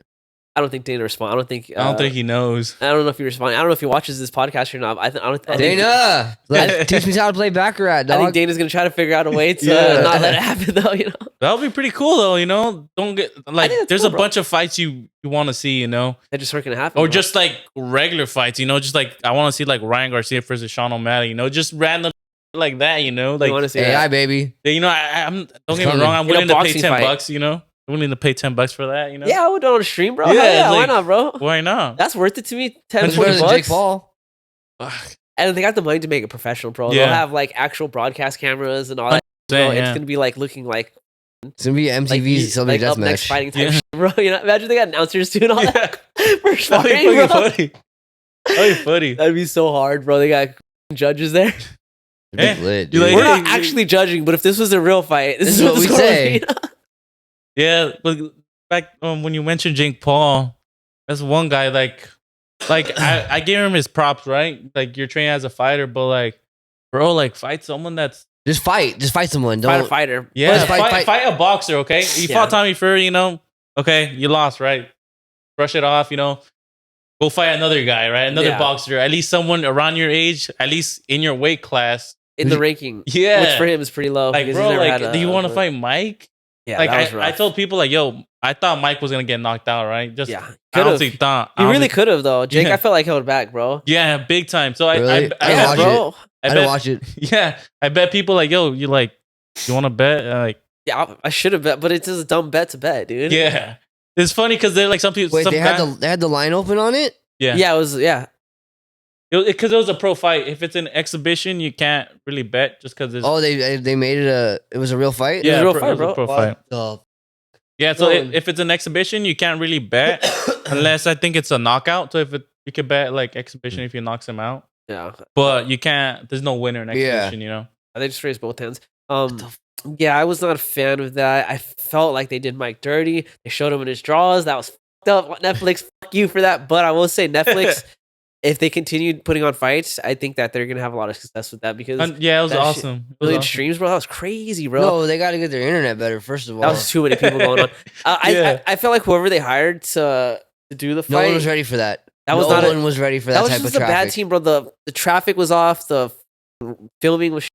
I don't think Dana respond. I don't think. I don't think he knows. I don't know if he responds. I don't know if he watches this podcast or not. I don't. I think, Dana, teach me how to play Baccarat, I dog. think Dana's gonna try to figure out a way to Yeah. not let it happen, though. That would be pretty cool, though. Don't get like. think it's There's cool, a bro. bunch of fights you want to see, That just aren't gonna happen. or bro. just like regular fights, just like I want to see like Ryan Garcia versus Sean O'Malley, just random like that, you like want to see AI, that. baby. I'm don't get me coming. wrong, I'm In a willing to pay boxing fight. $10, I'm willing to pay $10 for that, Yeah, I would do it on stream, bro. Yeah, Yeah, yeah, why like- not, bro? Why not? That's worth it to me. 10, It's 20 better than Jake bucks. Paul. And they got the money to make it professional, bro. Yeah. They'll have like actual broadcast cameras and all that. Saying, It's yeah. gonna be like looking like It's gonna be MTV's Celebrity up next Deathmatch. fighting type shit, bro. You know, imagine they got announcers too and all that for That'd sparring, be bro. fucking funny. That'd be funny. That'd be so hard, bro. They got judges there. It'd be lit, you dude. like- We're Hey, not actually judging, but if this was a real fight, this This is is what what the we score would say. be. Yeah, but back when you mentioned Jake Paul, that's one guy. Like I gave him his props, right? Like you're training as a fighter, but like, bro, like fight someone that's Just fight someone. Fight a Don't. fighter. yeah, But fight- fight a boxer. Okay, you Yeah. fought Tommy Fury, you know. Okay, you lost, right? Brush it off, you know. Go fight another guy, right? Another Yeah. boxer, at least someone around your age, at least in your weight class. in the ranking. Yeah, Which for him is pretty low. like because bro, he's never like had do you want to but- fight Mike? Yeah, Like that was rough. I told people like, yo, I thought Mike was gonna get knocked out, right? Just Yeah, I could've. honestly thought He I really honestly- could have though. Jake, Yeah. I felt like held back, bro. Yeah, big time. So Really? I I didn't Yeah, watch bro. I bet, didn't watch it. Yeah, I bet people like, yo, you want to bet? Like, Yeah, I should have bet, but it's just a dumb bet to bet, dude. yeah, it's funny because they're like some people. Wait, some they had the line open on it. yeah, Yeah, it was. Yeah, because it was a pro fight. If it's an exhibition, you can't really bet just because it's Oh, they made it was a real fight. was a real fight, it was bro. a pro fight. Oh, Yeah, so Well- if it's an exhibition, you can't really bet unless I think it's a knockout. So you could bet like exhibition if he knocks him out, yeah. but you can't. There's no winner in Yeah. exhibition, you know. They just raised both hands. Yeah, I was not a fan of that. I felt like they did Mike dirty. They showed him in his draws. That was fucked up. Netflix, fuck you for that. But I will say, Netflix, if they continued putting on fights, I think that they're gonna have a lot of success with that because Yeah, it was that shit- awesome. It was million awesome. streams, bro. That was crazy, bro. no, they got to get their internet better first of all. That was too many people going on. Yeah. I felt like whoever they hired to do the no fight, one was ready for that. That was no not a- one was ready for that that was type just of a traffic. bad team, bro. The traffic was off. The filming was.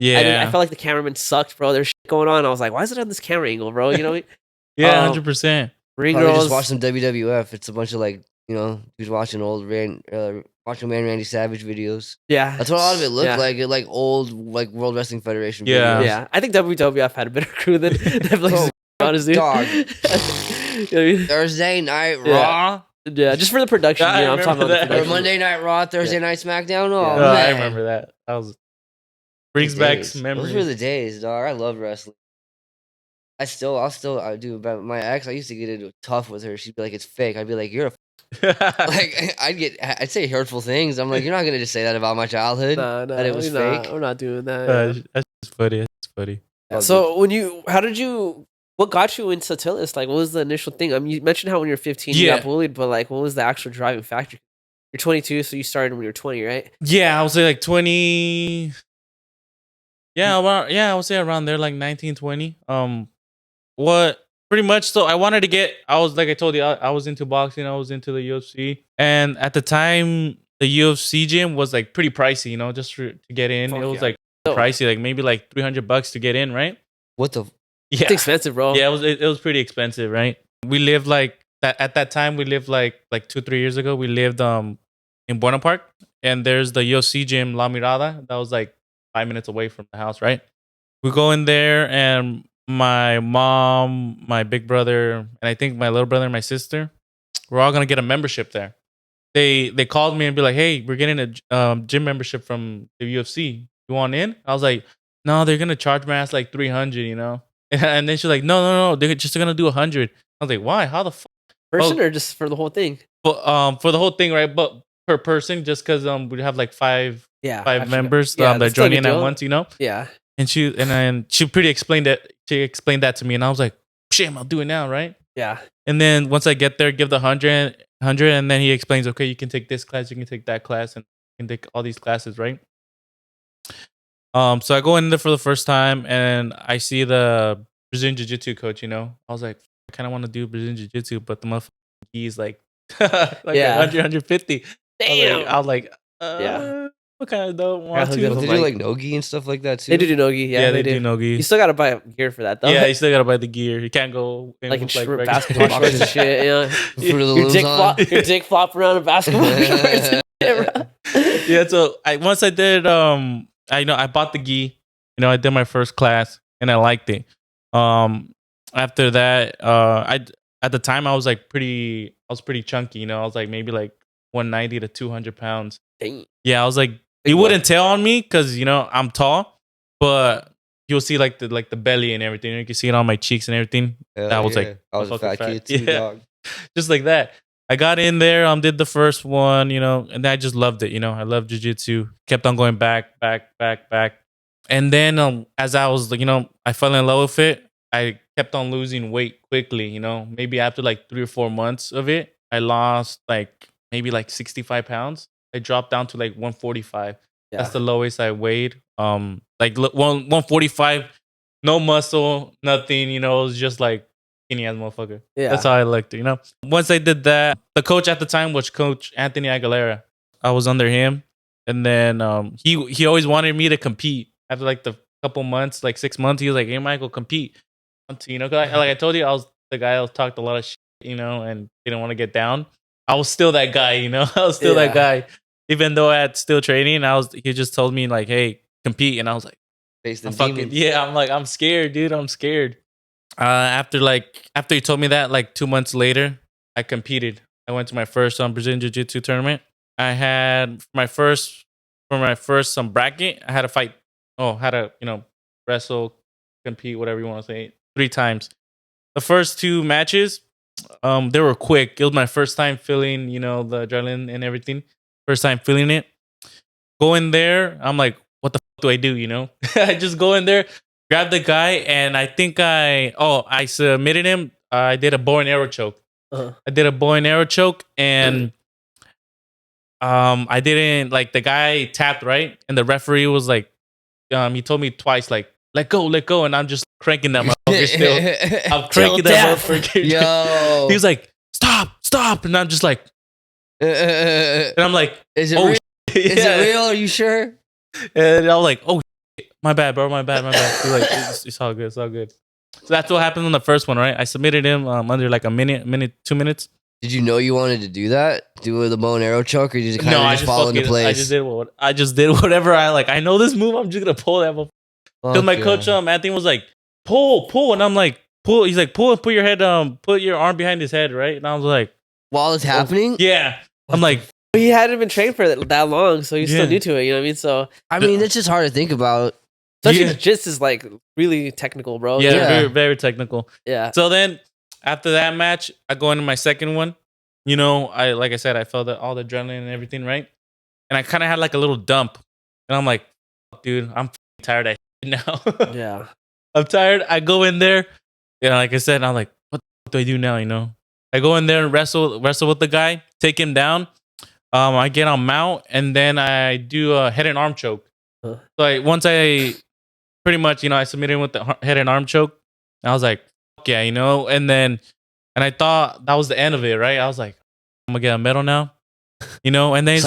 Yeah, I felt like the cameraman sucked, bro. There's shit going on. I was like, why is it on this camera angle, bro? You know, yeah, um, 100%. ring Probably girls. just watch some WWF. It's a bunch of like dudes watching old Macho Man Randy Savage videos. Yeah, That's what a lot of it looked Yeah. like. It like old like World Wrestling Federation. Yeah. videos. Yeah, I think WWF had a better crew than Netflix. Honestly, dog. You know what I mean? Thursday Night Yeah. Raw Yeah, just for the production. Yeah, I You know, I'm talking remember about the that. or production. Monday Night Raw, Thursday Night SmackDown. Oh Yeah. Oh, I man, remember that. That was brings Those back days. some memories. Those were the days, dog. I loved wrestling. I do. But my ex, I used to get into tough with her. She'd be like, "It's fake." I'd be like, "You're a like." I'd say hurtful things. I'm like, "You're not gonna just say that about my childhood." No, that it was we're not, fake. We're not doing that. yeah. That's just funny. That's funny. So what got you into Tillis? Like, what was the initial thing? I mean, you mentioned how when you were 15 you Yeah. got bullied, but like, what was the actual driving factor? You're 22, so you started when you were 20, right? Yeah, I would say like 20. Yeah, I would say around there, like 19, 20. What pretty much? So I wanted to get. I was like I told you, I was into boxing. I was into the UFC, and at the time, the UFC gym was like pretty pricey. You know, just to get in, Fuck it was yeah. like So- pricey, like maybe like $300 to get in, right? What the? Yeah, It's expensive, bro. yeah, it was pretty expensive, right? We lived like that at that time. We lived like 2-3 years ago. We lived in Buena Park, and there's the UFC gym La Mirada that was like 5 minutes away from the house, right? We go in there, and my mom, my big brother, and I think my little brother and my sister, we're all gonna get a membership there. They called me and be like, "Hey, we're getting a gym membership from the UFC. You want in?" I was like, "No, they're gonna charge my ass like 300, you know." And then she's like, no, they're just gonna do 100. I was like, why? How the fuck? Person or just for the whole thing? But for the whole thing, right? But per person, just because we have like five Yeah, members Yeah, that that's still a join good in at deal. once, you know. Yeah, And she pretty explained that. She explained that to me, and I was like, shit, I'll do it now, right? yeah. And then once I get there, give the 100, and then he explains, okay, you can take this class, you can take that class, and you can take all these classes, right? So I go in there for the first time, and I see the Brazilian Jiu-Jitsu coach. You know, I was like, I kind of want to do Brazilian Jiu-Jitsu, but the motherfucker, he's like, like Yeah. 100, 150. Damn. I was like, Yeah. okay, I don't Yeah, want he'll to. give They him do like- like nogi and stuff like that too. They do nogi. Yeah, they they do nogi. You still gotta buy gear for that though. Yeah, you still gotta buy the gear. You can't go in like in with, like short regular- basketball shorts and shit. Yeah, Fruit of the your Looms dick on. your dick flop around in basketball shorts. And shit, bro. Yeah, so once I did I bought the gi. You know, I did my first class and I liked it. After that, at the time I was pretty chunky, you know. I was like maybe like 190 to 200 pounds. Dang. Yeah, I was like, Big you boy. wouldn't tell on me because, you know, I'm tall, but you'll see like the belly and everything. You can see it on my cheeks and everything. That was like I was a fat kid too, dog. Just like that. I got in there, did the first one, and I just loved it. I loved jiu-jitsu. Kept on going back. And then as I was, I fell in love with it. I kept on losing weight quickly, maybe after like 3 or 4 months of it, I lost like maybe like 65 pounds. I dropped down to like 145. Yeah. That's the lowest I weighed. Like 145, no muscle, nothing, it was just like skinny ass motherfucker. Yeah. That's how I looked, Once I did that, the coach at the time was Coach Anthony Aguilera. I was under him. And then he always wanted me to compete. After like the couple months, like 6 months, he was like, "Hey, Michael, compete." Cause like I told you, I was the guy who talked a lot of shit, and didn't want to get down. I was still that guy, I was still that guy. Even though I had still training, he just told me like, "Hey, compete," and I was like, Face the demons. I'm like, I'm scared, dude. I'm scared. After he told me that, like 2 months later, I competed. I went to my first Brazilian Jiu-Jitsu tournament. I had for my first bracket, I had to fight. Had to wrestle, compete, whatever you want to say, 3 times. The first 2 matches, they were quick. It was my first time feeling, the adrenaline and everything. First time feeling it. Go in there, I'm like, what the fuck do I do? I just go in there, grab the guy, and I think I submitted him. I did a bow and arrow choke. Uh-huh. I did a bow and arrow choke, and I didn't, like, the guy tapped, right? And the referee was like, he told me twice, like, let go, and I'm just cranking that motherfucker still. I'm cranking that motherfucker. Yo. He was like, stop, and I'm just like, and I'm like, is it real? Is it real? Are you sure? And I was like, oh, shit. My bad, bro, my bad. He's like, it's all good, So that's what happened on the first one, right? I submitted him under like a minute, 2 minutes. Did you know you wanted to do that? Do the bow and arrow choke, or did you kind of just fall into place? I just did whatever I like. I know this move. I'm just gonna pull that motherfucker. Because my coach, Anthony, was like, pull, and I'm like, pull. He's like, pull and put your head, put your arm behind his head, right? And I was like, while it's happening, yeah. I'm like, he hadn't been trained for that long, so he's still new to it. You know what I mean? So I mean, it's just hard to think about. Especially jiu-jitsu is like really technical, bro. Yeah, very, very technical. Yeah. So then after that match, I go into my second one. Like I said, I felt all the adrenaline and everything, right? And I kind of had like a little dump, and I'm like, dude, I'm tired of shit now. Yeah. I'm tired. I go in there, like I said, I'm like, what do I do now? I go in there and wrestle with the guy, take him down. I get on mount, and then I do a head and arm choke. So once I pretty much, I submitted with the head and arm choke. I was like, fuck yeah, and I thought that was the end of it, right? I was like, I'm gonna get a medal now, and then he's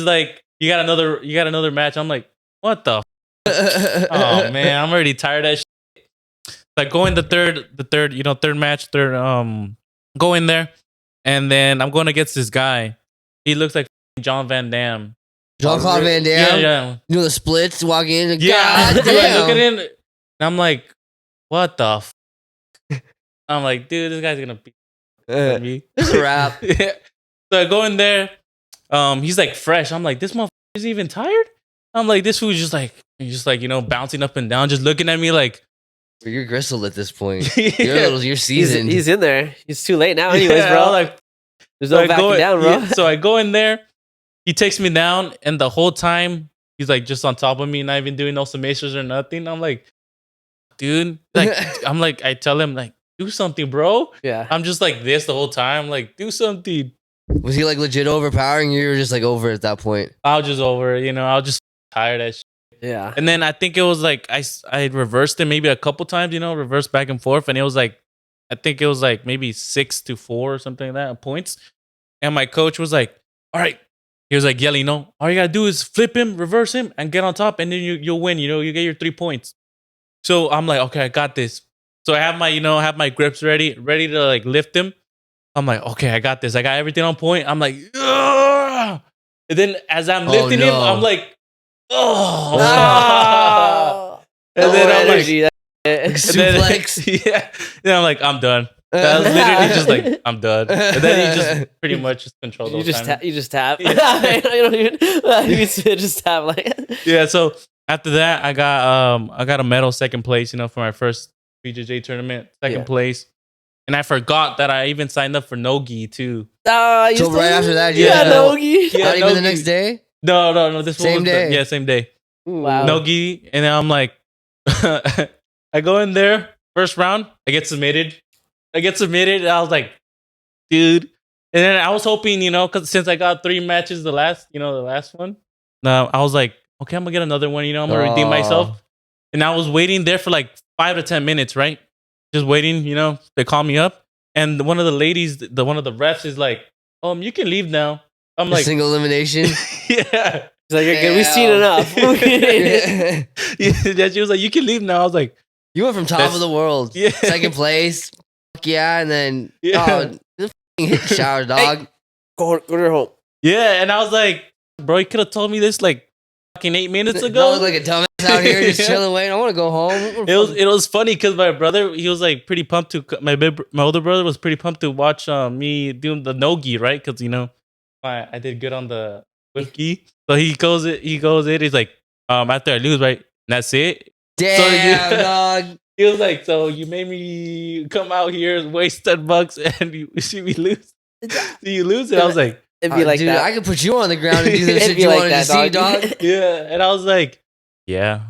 like, you got another match. I'm like, what the? Oh man, I'm already tired of that shit. Like go in the third match, go in there, and then I'm going against this guy. He looks like John Van Damme. Jean-Claude Van Damme? Yeah. You know the splits, walk in, and yeah. God Dude, I look damn. at him, and I'm like, what the I'm like, dude, this guy's gonna beat me. It's a wrap. Yeah. So I go in there. He's like fresh. I'm like, this motherfucker is even tired? I'm like, this fool's just like, bouncing up and down, just looking at me like, you're gristled at this point. You're seasoned. He's in there. He's too late now, anyways, bro. Like, there's no backing down, bro. Yeah, so I go in there. He takes me down, and the whole time he's like just on top of me, not even doing no summations or nothing. I'm like, dude, like, I tell him like, do something, bro. Yeah. I'm just like this the whole time. Like, do something. Was he like legit overpowering you? You were just like over at that point. I was just over, I was just tired of that shit. Yeah. And then I think it was like I reversed it maybe a couple times, reversed back and forth, and it was like I think it was like maybe 6-4 or something like that points. And my coach was like, all right. He was like yelling, all you gotta do is flip him, reverse him, and get on top, and then you'll win, you get your 3 points. So I'm like, okay, I got this. So I have my grips ready to like lift him. I'm like, okay, I got this. I got everything on point. I'm like, ugh! And then as I'm lifting him, I'm like, oh. And then I'm like, suplex. Yeah. Then I'm like, I'm done. That was literally just like, I'm done. And then he just pretty much just controlled the whole time. You just tap. You don't even, you just tap like. Yeah, so After that, I got a medal, second place, you know, for my first BJJ tournament, second place. And I forgot that I even signed up for Nogi too. So right after that, yeah, Nogi. Yeah, Not even the Nogi. next day. No. This Same one was day. same day. Wow. Nogi, and then I'm like, I go in there first round, I get submitted. And I was like, dude. And then I was hoping, you know, because since I got 3 matches, the last one, I was like, okay, I'm gonna get another one. You know, I'm gonna redeem myself. And I was waiting there for like 5 to 10 minutes, right? Just waiting. You know, they call me up, and one of the ladies, one of the refs, is like, you can leave now. I'm like, single elimination. yeah. He's like, you're good. We've seen enough. Yeah, she was like, you can leave now. I was like, you went from top of the world, yeah. second place, yeah, and then Yeah. hit the shower, dog. Hey, go to your home. Yeah, and I was like, bro, you could have told me this like fucking 8 minutes ago. Don't look like a dumbass out here just chilling, waiting. I want to go home. It was funny because my brother, he was like pretty pumped to my older brother was pretty pumped to watch me doing the no-gi, right? Because you know I did good on the with gi, so he goes in. He's like, after I lose, right? And that's it. Damn, So, dog. He was like, so you made me come out here and waste $10 and you see me lose. So you lose it. I was like, it'd be like dude, that. I could put you on the ground and do the It'd shit be you like wanted that, to see, dog. yeah. And I was like, yeah.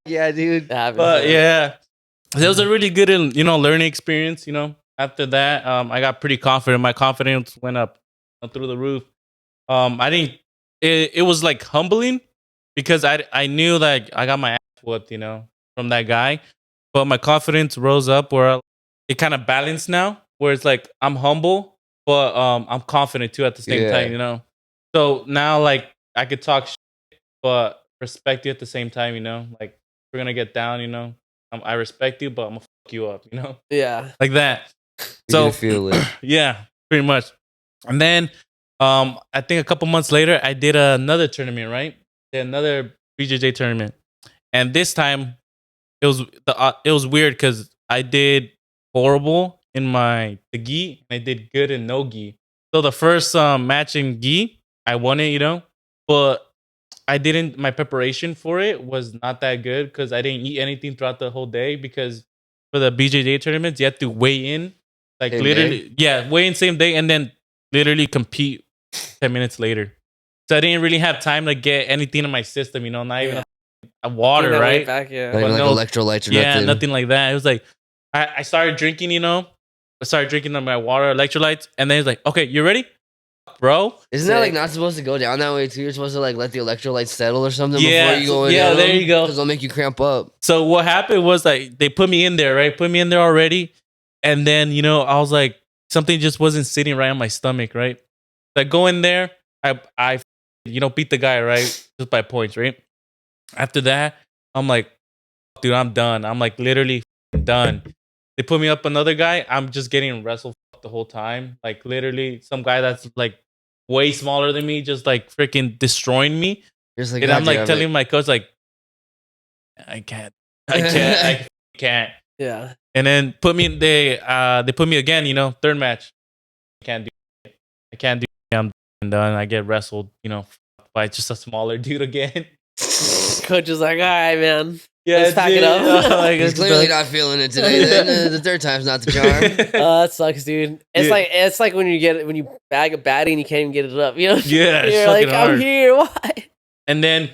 Yeah, dude. But yeah, it was a really good, you know, learning experience. You know, after that, I got pretty confident. My confidence went up through the roof. I didn't. It was like humbling because I knew that I got my ass whooped, you know, from that guy. But my confidence rose up where it kind of balanced now, where it's like I'm humble, but I'm confident too at the same time, you know. So now like I could talk shit, but respect you at the same time, you know. Like we're gonna get down, you know. I respect you, but I'm gonna fuck you up, you know. Yeah, like that. So feel it. Yeah, pretty much. And then I think a couple months later, I did another tournament, right? Did another BJJ tournament, and this time it was weird because I did horrible in the gi, and I did good in no gi. So the first match in gi, I won it, you know, but I didn't. My preparation for it was not that good because I didn't eat anything throughout the whole day because for the BJJ tournaments, you have to weigh in, like Same literally, yeah, weigh in same day, and then literally compete 10 minutes later. So I didn't really have time to get anything in my system, you know, not even a water, Gain that weight right? back, yeah. Not even like electrolytes or nothing. Nothing like that. It was like I started drinking, you know. I started drinking my water, electrolytes, and then it's like, okay, you ready, bro? Isn't that like not supposed to go down that way too? You're supposed to like let the electrolytes settle or something Yeah, before you go in. yeah, there you go. Because they'll make you cramp up. So what happened was like they put me in there, right? Put me in there already, and then you know I was like something just wasn't sitting right on my stomach, right? Like go in there, I you know beat the guy, right? Just by points, right? After that, I'm like, dude, I'm done. I'm like literally done. They put me up another guy. I'm just getting wrestled the whole time. Like literally some guy that's like way smaller than me, just like freaking destroying me. Just like, and I'm like telling my coach, like, I can't. Yeah. And then they put me again, you know, third match. I can't do it. I'm done. I get wrestled, you know, by just a smaller dude again. Coach is like, all right, man. Yeah, let's pack it up. Like, he's clearly not feeling it today. Then the third time's not the charm. That sucks, dude. It's like when you bag a baddie and you can't even get it up. You know? Yeah, it's you're like, fucking hard. I'm here. Why? And then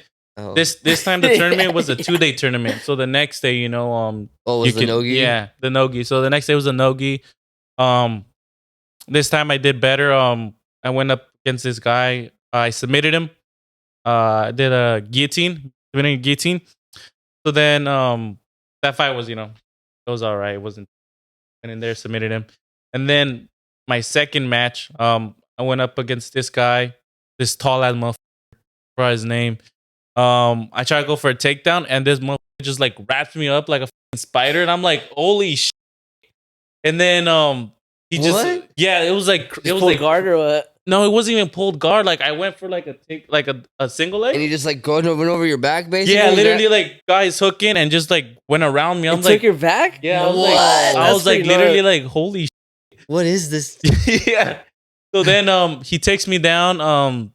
this time the tournament was a 2-day tournament. So the next day, you know, was the no-gi? Yeah, the no-gi. So the next day was a no-gi. This time I did better. I went up against this guy. I submitted him. I did a guillotine, submitting a guillotine. So then that fight was, you know, it was all right. It wasn't went in there, submitted him. And then my second match, I went up against this guy, this tall ass motherfucker, for his name. I tried to go for a takedown, and this motherfucker just like wraps me up like a spider, and I'm like, holy shit. And then he just what? Yeah, it was like it was pulled like guard or what? No, it wasn't even pulled guard. Like I went for like a single leg. And he just like went over your back, basically. Yeah, literally like guys hooking and just like went around me. I'm It like, took your back? yeah, What? I was like That's literally pretty like, holy shit. What is this? Yeah. So then he takes me down.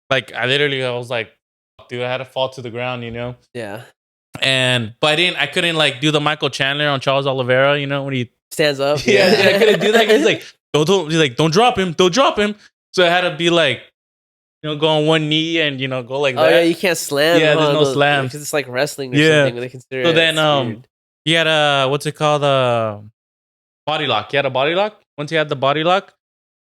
Like I was like, dude, I had to fall to the ground, you know. Yeah. But I couldn't like do the Michael Chandler on Charles Oliveira, you know, when he Stands up. yeah, I couldn't do that. He's like, don't drop him, don't drop him. So I had to be like, you know, go on one knee and you know go like that. Oh yeah, you can't slam. Yeah, there's no slams because it's like wrestling or Yeah. something. They consider So it. then It's weird. he had a what's it called, body lock. He had a body lock. Once he had the body lock,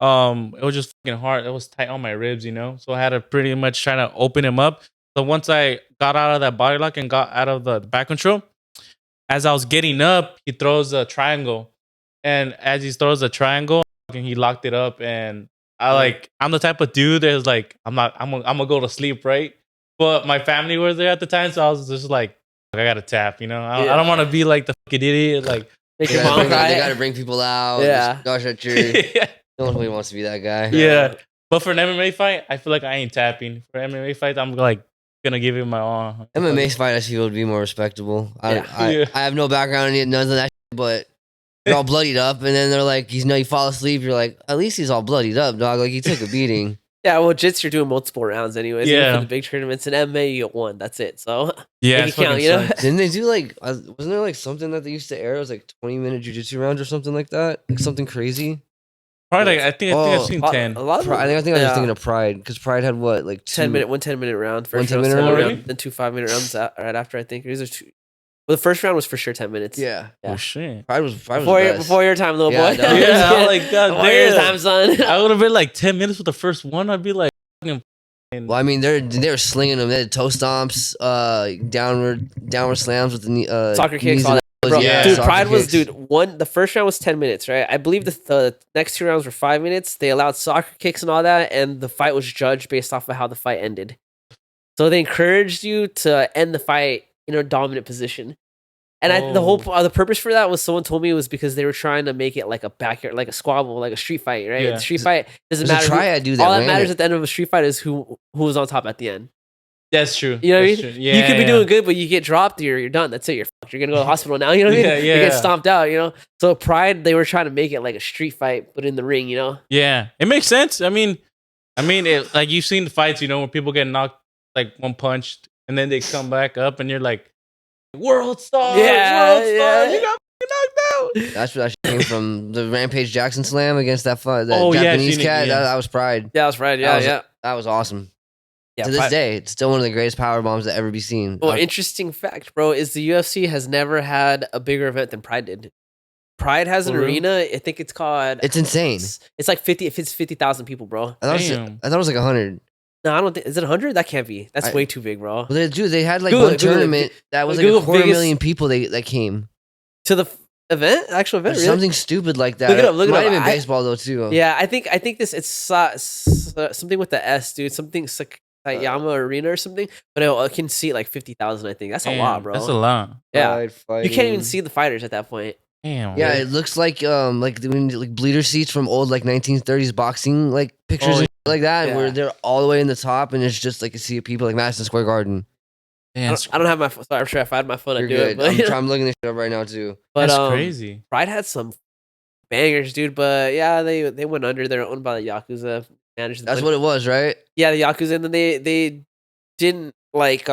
it was just fucking hard. It was tight on my ribs, you know. So I had to pretty much try to open him up. So once I got out of that body lock and got out of the back control, as I was getting up, he throws a triangle, and as he throws a triangle, he locked it up. And I'm the type of dude that's like, I'm gonna go to sleep, right? But my family was there at the time, so I was just like, I gotta tap, you know. I don't want to be like the fucking idiot, like Make your mom cry. They gotta bring people out. Yeah. Gosh, at your. yeah. No one really wants to be that guy. Yeah. But for an MMA fight, I feel like I ain't tapping. For an MMA fight, I'm like gonna give it my all. MMA fight, I feel would be more respectable. I have no background in it, none of that, but they're all bloodied up, and then they're like, you fall asleep. You're like, at least he's all bloodied up, dog. Like he took a beating. Yeah, well, Jits, you're doing multiple rounds anyways. Yeah. For the big tournaments. In MMA, you get one. That's it. So Yeah, make it count, you know? Didn't they do like? Wasn't there like something that they used to air? It was like 20-minute jiu-jitsu rounds or something like that. Like something crazy. Probably like, I think I've seen 10. A lot of I think I was just thinking of Pride because Pride had what like 10-minute round. First 10 round, minute round? round, then 2 5-minute rounds right after. I think these are two. Well, the first round was for sure 10 minutes. Yeah. Oh shit. Pride was Before your time, little Yeah, boy. I know. Yeah, I'm like, God Before your damn. time, son. I would have been like 10 minutes with the first one. I'd be like, Well, I mean, they were slinging them. They had toe stomps, downward slams with the Soccer kicks, knees all and that. Bro, elbows. dude, soccer Pride was kicks. the first round was 10 minutes, right? I believe the next 2 rounds were 5 minutes. They allowed soccer kicks and all that, and the fight was judged based off of how the fight ended. So they encouraged you to end the fight in a dominant position. And the purpose for that was, someone told me, it was because they were trying to make it like a backyard, like a squabble, like a street fight, right? Yeah. The street fight doesn't There's a matter. triad dude that All that ran matters it. at the end of a street fight is who was on top at the end. that's true. You know what I That's mean? true. Yeah, You could be yeah. doing good, but you get dropped, you're done. That's it. You're fucked. You're gonna go to the hospital now. You know what I mean? Yeah, You get yeah. stomped out. You know. So Pride, they were trying to make it like a street fight, but in the ring. You know. Yeah, it makes sense. I mean, like you've seen the fights, you know, where people get knocked like one punch and then they come back up, and you're like, world star, Yeah, world star, yeah. you got knocked out. That's where that shit came from. The Rampage Jackson slam against that Oh, yeah, I've Japanese seen it, cat. yeah. That was Pride. Yeah, that's right. Yeah, yeah. That was awesome. Yeah. To this Pride- day, it's still one of the greatest power bombs to ever be seen. Well, interesting fact, bro, is the UFC has never had a bigger event than Pride did. Pride has an For real? arena. I think it's called. It's insane. It's like 50. If it's 50,000 people, bro. Damn. I thought it was like 100. No, I don't think. Is it 100? That can't be. That's way too big, bro. Well, they had like Google one it, Google it. tournament that was like Google a quarter biggest- million people that came. To the actual event, Or really? something stupid like that. Look it up, look it Might up. have been I- baseball though too. Yeah, I think this it's something with the S, dude. Something Sakayama Arena or something. But I can see like 50,000. I think that's a lot, Damn, bro. That's a lot. Yeah, Pride you can't fighting. even see the fighters at that point. Damn. Yeah, it looks like bleeder seats from old like 1930s boxing like pictures Oh, and shit like that, yeah. where they're all the way in the top, and it's just like a sea of people like Madison Square Garden. Damn, I don't have my phone. Sorry, I'm sure if I had my phone, I'd You're do good. it. But, I'm looking this shit up right now too. but that's crazy. Pride had some bangers, dude. But yeah, they went under. They're owned by the Yakuza. Managed That's what it was, right? Yeah, the Yakuza, and then they didn't like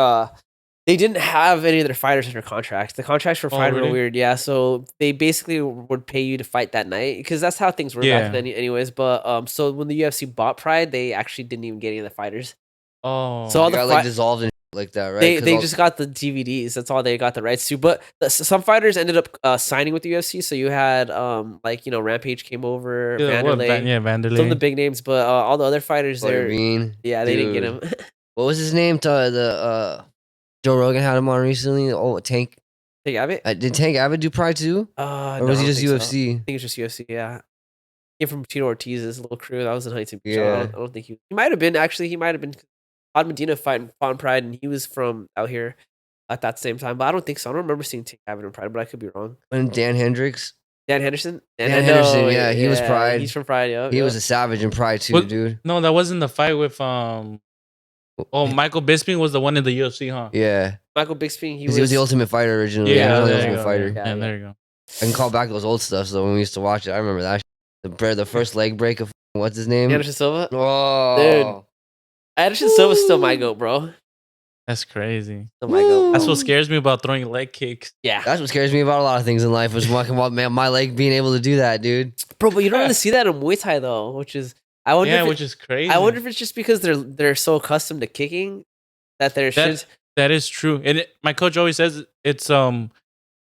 they didn't have any of their fighters under contracts. The contracts for Pride were really? weird, yeah. So they basically would pay you to fight that night because that's how things were Yeah. back then, anyways. But so when the UFC bought Pride, they actually didn't even get any of the fighters. Oh, So all They the got like fi- dissolved and shit like that, right? They just got the DVDs. That's all they got the rights to. But some fighters ended up signing with the UFC. So you had Rampage came over, Vanderlei, Vanderlei. some of the big names. But all the other fighters, Blair they're Bean. yeah, they didn't get Dude. him. What was his name? Joe Rogan had him on recently. Oh, Tank. Hey, Abbott. Did Tank Abbott do Pride too? Or was he just UFC? I think it's just UFC. Yeah, came from Tito Ortiz's little crew. That was in Huntington Beach. Yeah. I don't think he might have been actually. He might have been. Todd Medina fought in Pride, and he was from out here at that same time. But I don't think so. I don't remember seeing Tank Abbott in Pride, but I could be wrong. And Dan Hendricks. Dan Henderson. Dan Henderson, yeah, he was Pride. He's from Pride. Yeah, He was a savage in Pride too, What- dude. No, that wasn't the fight with Michael Bisping was the one in the UFC, huh? Yeah, Michael Bisping. He because he was the Ultimate Fighter originally. Yeah, he was the there you Ultimate go. Fighter. Yeah, Yeah, yeah. there you go. I can call back those old stuff. So when we used to watch it, I remember that. The first leg break of what's his name? Anderson Silva. Oh, Dude. Anderson Silva's still my goat, bro. That's crazy. So my go. That's what scares me about throwing leg kicks. Yeah, That's what scares me about a lot of things in life. Was walking about my leg being able to do that, dude. bro. But you don't really see that in Muay Thai though, which is I wonder. Yeah, if which is crazy. I wonder if it's just because they're so accustomed to kicking that their shit. That is true. And my coach always says it's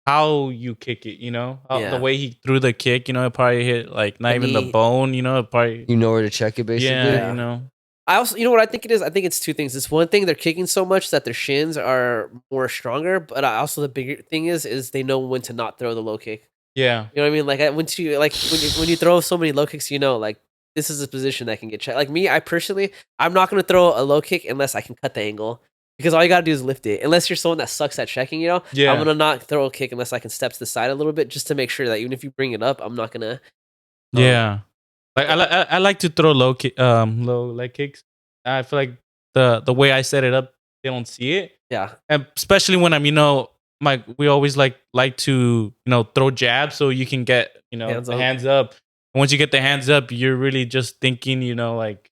how you kick it, the way he threw the kick, it probably hit like not even the bone, it probably You know where to check it, basically. yeah. I also, what I think it is? I think it's two things. It's one thing, they're kicking so much that their shins are more stronger, but also the bigger thing is they know when to not throw the low kick. Yeah. You know what I mean? Like when you throw so many low kicks, like this is a position that can get checked. Like me, I'm not going to throw a low kick unless I can cut the angle. Because all you gotta do is lift it. Unless you're someone that sucks at checking, Yeah. I'm gonna not throw a kick unless I can step to the side a little bit, just to make sure that even if you bring it up, I'm not gonna. Yeah, like I like to throw low leg kicks. I feel like the way I set it up, they don't see it. Yeah, and especially when I'm we always like to throw jabs so you can get hands up. And once you get the hands up, you're really just thinking like.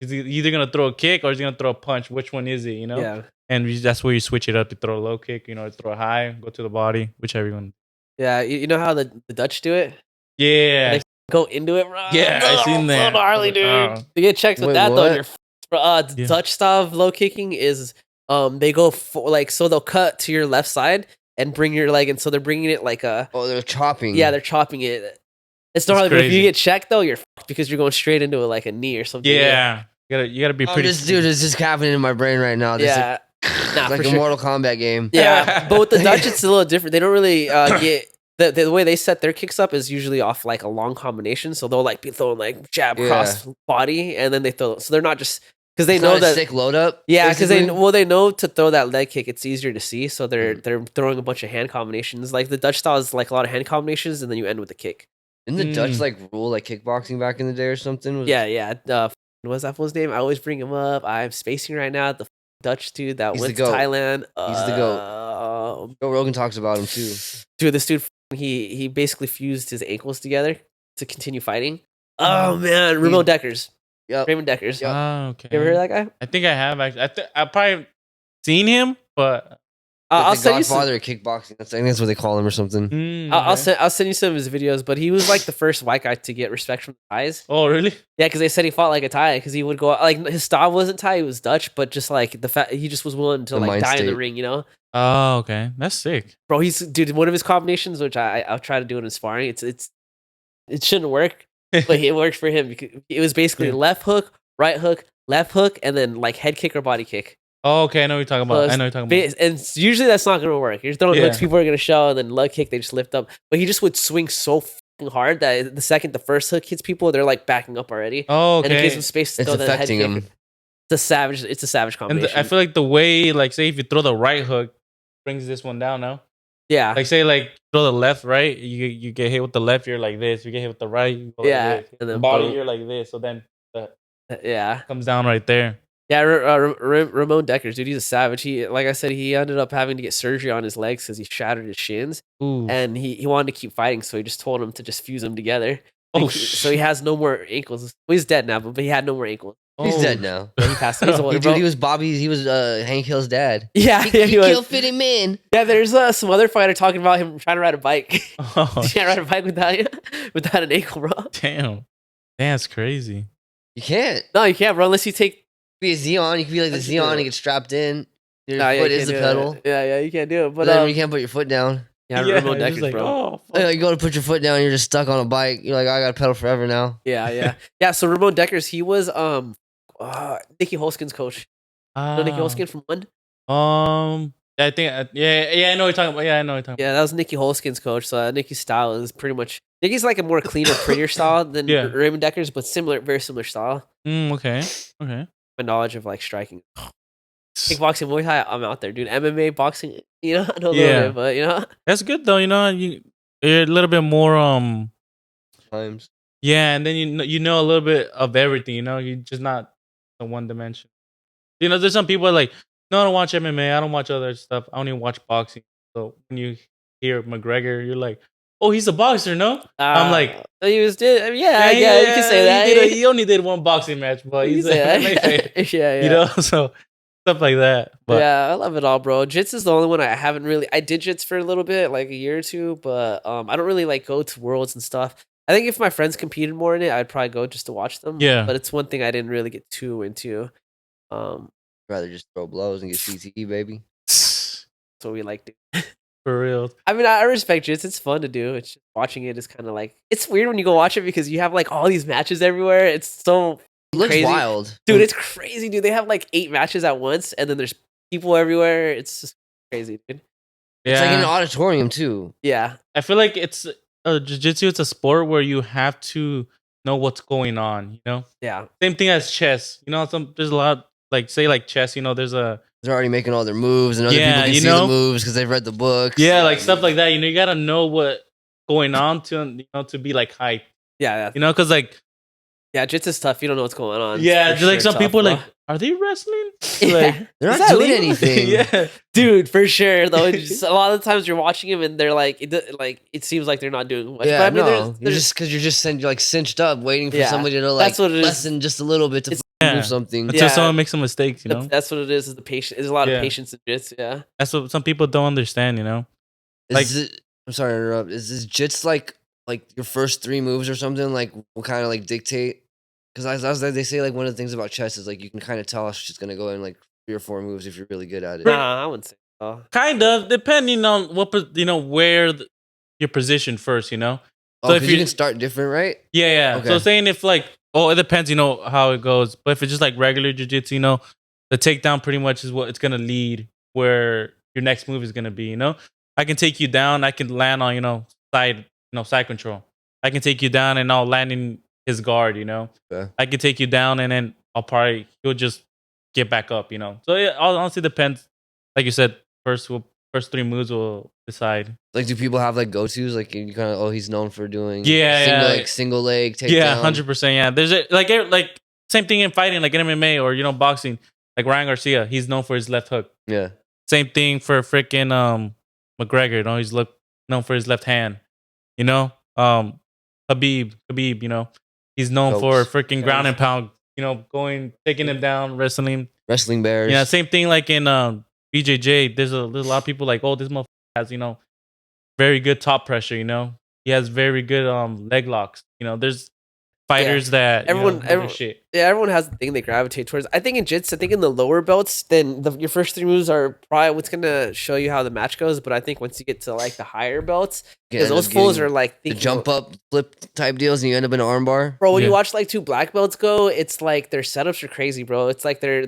Is he either gonna throw a kick or is he gonna throw a punch? Which one is it? Yeah. And that's where you switch it up. You throw a low kick, throw a high, go to the body, whichever one. Yeah, you know how the Dutch do it? Yeah. They go into it, bro. Yeah, I seen that. So gnarly, dude. Oh. You get checked with Wait, that what? though. The Dutch style of low kicking is they go so they'll cut to your left side and bring your leg, and so they're bringing it like a. Oh, they're chopping. Yeah, they're chopping it. It's gnarly, but if you get checked though, you're fucked because you're going straight into it like a knee or something. Yeah. You gotta be pretty. Dude, it's just happening in my brain right now. Yeah. Like a Mortal Kombat game. Yeah, but with the Dutch, it's a little different. They don't really get the way they set their kicks up is usually off like a long combination. So they'll like be throwing like jab cross body, and then they throw. So they're not just because they know that sick load up. Yeah, because they know to throw that leg kick, it's easier to see. So they're throwing a bunch of hand combinations. Like the Dutch style is like a lot of hand combinations, and then you end with the kick. Didn't the Dutch like rule like kickboxing back in the day or something? Yeah. What's that fool's name? I always bring him up. I'm spacing right now. The Dutch dude that went to Thailand. He's the GOAT. Joe Rogan talks about him too. Dude, this dude, he basically fused his ankles together to continue fighting. Oh man, Ramon Deckers. Yep. Raymond Deckers. Yep. Oh, okay. You ever heard of that guy? I think I have actually. I've probably seen him, but I'll the send you Godfather of kickboxing. I think that's what they call him or something. I'll send you some of his videos. But he was like the first white guy to get respect from the Thais. Oh, really? Yeah, because they said he fought like a Thai because he would go like his style wasn't Thai, he was Dutch, but just like the fact he just was willing to like die in the ring, Oh, okay, that's sick, bro. Dude, one of his combinations, which I'll try to do it in sparring. It shouldn't work, but it worked for him because it was basically left hook, right hook, left hook, and then like head kick or body kick. Oh, okay, I know what you're talking about. And usually that's not gonna work. You're throwing hooks, people are gonna show, and then leg kick, they just lift up. But he just would swing so fucking hard that the second the first hook hits people, they're like backing up already. Oh, okay. And it gives them space to throw the head kick. him. It's a savage combination. And I feel like the way, like, say if you throw the right hook, brings this one down now. Yeah. Like say like throw the left, right? You get hit with the left, you're like this. You get hit with the right, you go like this. And then body, you're like this. So then comes down right there. Yeah, Ramon Deckers, dude, he's a savage. He, like I said, he ended up having to get surgery on his legs because he shattered his shins. Ooh. And he wanted to keep fighting, so he just told him to just fuse them together. So he has no more ankles. Well, he's dead now, but he had no more ankles. He's dead now. Yeah, he passed away. Dude, he was Hank Hill's dad. Yeah, he was. Killed fit him in. Yeah, there's some other fighter talking about him trying to ride a bike. You can't ride a bike without an ankle, bro. Damn, that's crazy. You can't. No, you can't, bro, unless you take... Be a Xeon. You can be like the Xeon and get strapped in. Your foot is the pedal. Yeah, you can't do it. But then you can't put your foot down. Yeah, Ramon Deckers, like, bro. You go to put your foot down, you're just stuck on a bike. You're like, I got to pedal forever now. Yeah. So Ramon Deckers, he was Nicky Holskin's coach. You know Nicky Holskin from One? I think I know what you're talking about. Yeah, I know what you're talking about. Yeah, that was Nicky Holskin's coach. So Nicky's style is pretty much... Nicky's like a more cleaner, prettier style than Raymond Deckers, but very similar style. Okay. My knowledge of like striking. Kickboxing, Muay Thai, I'm out there, dude. M.M.A, boxing, I know a little bit, but that's good though. You're a little bit more times. Yeah, and then you know a little bit of everything. You're just not the one dimension. There's some people like, no, I don't watch MMA. I don't watch other stuff. I only watch boxing. So when you hear McGregor, you're like, oh, he's a boxer, no? I'm like, he was you can say that. He only did one boxing match, but he's a MMA fan. Yeah. So stuff like that. But yeah, I love it all, bro. Jits is the only one I haven't really. I did jits for a little bit, like a year or two, but I don't really like go to worlds and stuff. I think if my friends competed more in it, I'd probably go just to watch them. yeah, But it's one thing I didn't really get too into. Um, Rather just throw blows and get CTE, baby. so we like to. for real. I mean, I respect jits. It's fun to do. It's just watching it is kind of like it's weird when you go watch it because you have like all these matches everywhere. It's so It looks crazy. wild. Dude, it's crazy, dude. They have like 8 matches at once, and then there's people everywhere. It's just crazy, dude. Yeah, It's like in an auditorium too. Yeah, I feel like it's jiu-jitsu. It's a sport where you have to know what's going on. You know, yeah, same thing as chess. You know, there's a lot like say like chess. You know, there's a They're already making all their moves, and other Yeah, people can you see know? the moves because they've read the books. yeah like stuff like that. You know, you gotta know what going on to be like hype. yeah. You know, because like Yeah, jits is tough. You don't know what's going on. yeah, It's for like sure some tough, people are bro. like, are they wrestling? Yeah. Like, They're Is not that doing legal? anything. yeah, Dude, for sure though. It's just, a lot of the times you're watching them and they're like, it seems like they're not doing much. Yeah, but I mean, no, you're there's just because you're just like cinched up, waiting for Yeah, somebody to like that's what it is. lessen just a little bit to It's- fucking Yeah. do something. until Yeah. someone makes some mistakes. You know, that's what it is the patience. There's a lot Yeah. of patience in jits. Yeah. that's what some people don't understand. You know, like- Is it, I'm sorry to interrupt. Is this jits like your first 3 moves or something? Like will kind of like dictate? Because as they say, like one of the things about chess is like you can kind of tell if she's gonna go in like 3 or 4 moves if you're really good at it. Nah, I wouldn't say so. kind of depending on what where your position first. You know, Oh, So if because you you- can start different, right? yeah. Okay. So saying if like it depends. You know how it goes, but if it's just like regular jiu-jitsu, you know, the takedown pretty much is what it's gonna lead where your next move is gonna be. You know, I can take you down. I can land on side control. I can take you down and I'll land in his guard. You know, Okay. I can take you down and then he'll just get back up. You know, so it honestly depends. Like you said, first 3 moves will decide. Like, do people have like go tos? Like, you kind of he's known for doing Yeah, single leg takedown. Yeah, 100%. Yeah, there's like same thing in fighting, like in MMA or boxing. Like Ryan Garcia, he's known for his left hook. Yeah, Same thing for freaking McGregor. You know, he's known for his left hand. You know, Habib. You know, he's known for Chokes. freaking ground and pound. You know, taking him down, wrestling. wrestling bears. Yeah, same thing like in BJJ. There's a lot of people like, oh, this motherfucker has very good top pressure. You know, he has very good leg locks. You know, there's fighters that Everyone- know everyone- shit. Yeah, everyone has the thing they gravitate towards. I think in jits, I think in the lower belts, then your first 3 moves are probably what's gonna show you how the match goes. But I think once you get to like the higher belts, You because end those up fools getting are like the thinking, jump up flip type deals, and you end up in an armbar. bro. When Yeah. you watch like 2 black belts go, it's like their setups are crazy, bro. It's like they're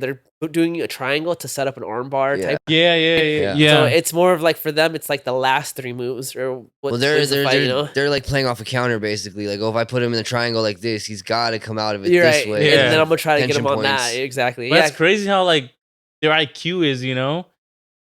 doing a triangle to set up an armbar Yeah. type. Yeah. So it's more of like for them, it's like the last 3 moves or what. Well, they're wins the fight, you know? they're like playing off a counter basically. Like, oh, if I put him in the triangle like this, he's got to come out of it You're this right, way. Yeah. and then I'm gonna try to get Tension him on that. points. Exactly. But Yeah, that's crazy how like their IQ is,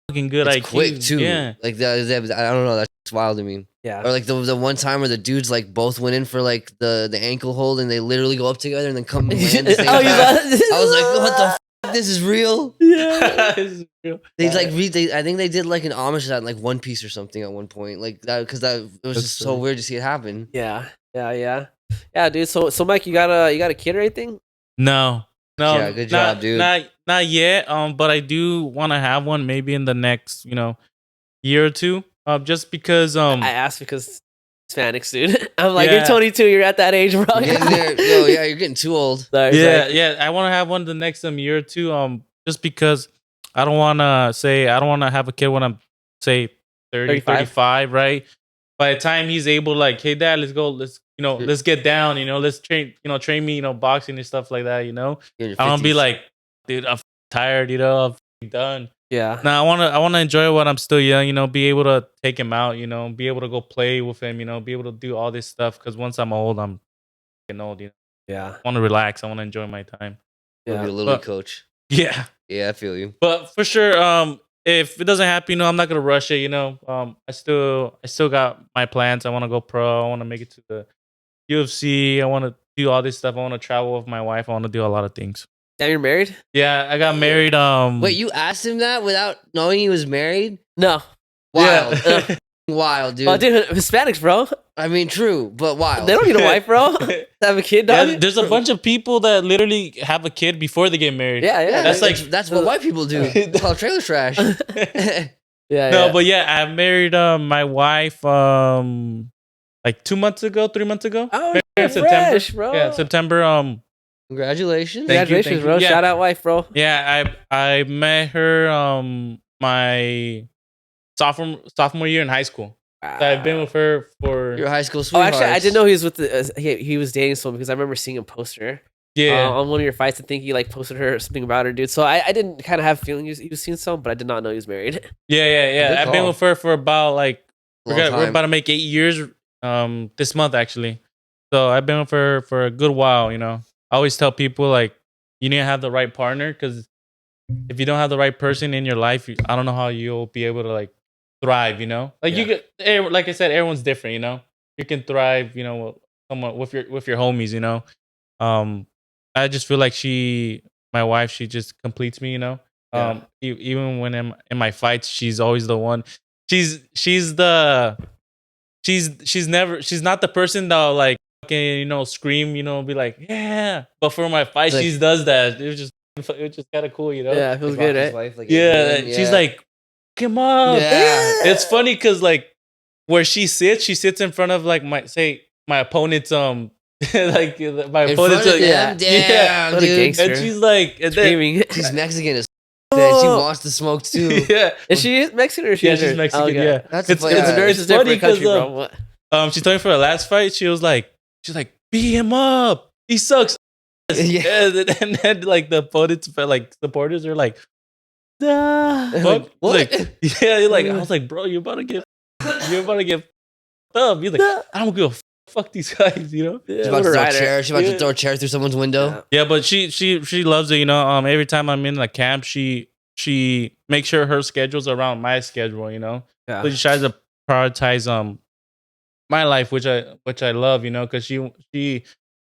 fucking good It's IQ. quick too. Yeah. Like that, I don't know. That's wild to me. yeah. Or like the one time where the dudes like both went in for like the ankle hold and they literally go up together and then come and land the same Oh, you time. saw- I was like, what the f-? This is real. Yeah. This is real. They like I think they did like an homage to that in, like One Piece or something at one point. Like that because it was That's just so funny. weird to see it happen. Yeah, dude. So Mike, you got a kid or anything? No. Yeah, good job, dude. Not yet. But I do want to have one maybe in the next, year or two. Just because I asked because Hispanics, dude. I'm like, Yeah. you're 22. You're at that age, bro. You're getting there. Yo, yeah, you're getting too old. Sorry, yeah, I want to have one the next year or two. Just because I don't want to have a kid when I'm say 30, 35. 35, right? By the time he's able, like, hey dad, let's go, let's get down, let's train me, boxing and stuff like that, You're in your I don't be 50s. like, dude, I'm tired, I'm done. Yeah. Now I wanna enjoy when I'm still young, be able to take him out, be able to go play with him, be able to do all this stuff. Because once I'm old, I'm getting old, Yeah. I want to relax. I want to enjoy my time. You'll be Yeah. a little But- coach. Yeah. Yeah, I feel you. But for sure, if it doesn't happen, I'm not gonna rush it. I still got my plans. I want to go pro. I want to make it to the UFC. I want to do all this stuff. I want to travel with my wife. I want to do a lot of things. Damn, you're married? Yeah, I got married. Wait, you asked him that without knowing he was married? No. Wild. Yeah. Wild, dude. Oh, dude, Hispanics, bro. I mean, true, but wild. They don't need a wife, bro. To have a kid, dog. Yeah, there's a bunch of people that literally have a kid before they get married. Yeah. That's what white people do. It's called trailer trash. No, but yeah, I married my wife like 2 months ago, 3 months ago. Oh, Married you're in September. fresh, bro. Yeah, September. Congratulations. Thank you, Congratulations, bro. Yeah. Shout out, wife, bro. Yeah, I met her my sophomore year in high school. So I've been with her for Your high school Oh, sweetheart. actually, I didn't know he was with the. He was dating someone because I remember seeing a poster. On one of your fights. I think he like posted her something about her, dude. So I didn't kind of have a feeling he was seeing some, but I did not know he was married. Yeah. I've been with her for about like we're about to make 8 years this month actually. So I've been with her for a good while. You know, I always tell people like you need to have the right partner because if you don't have the right person in your life, I don't know how you'll be able to like thrive. You know, like you get like I said, everyone's different. You know, you can thrive. You know, someone with your homies. You know, I just feel like my wife, she just completes me. You know, even when I'm in my fights, she's always the one. She's not the person that'll like fucking, scream, be like, yeah. But for my fight, Like, she does that. It was just kind of cool, Yeah, it feels good, right? Wife, like, Yeah, she's like, come on. Yeah. It's funny because like where she sits in front of like my opponent's like my opponent's damn, What a dude. gangster. and she's like Screaming. She's Mexican as man. She wants to smoke too. yeah. Is she Mexican or is she? Yeah, she's Mexican. Okay. Yeah, That's it's funny. It's a it's different funny country, 'cause, bro. What? she told me for the last fight, she's like, beat him up. He sucks. Yeah. And then like the opponents, like supporters are like, nah. Like, what? Like, yeah, you're like, I was like, bro, you're about to get up. You're like, I don't give a fuck these guys, you know? She's about to throw a chair. She's about to throw a chair through someone's window. Yeah, but she loves it, every time I'm in the camp, she makes sure her schedule's around my schedule, Yeah. So she tries to prioritize my life, which I love, because she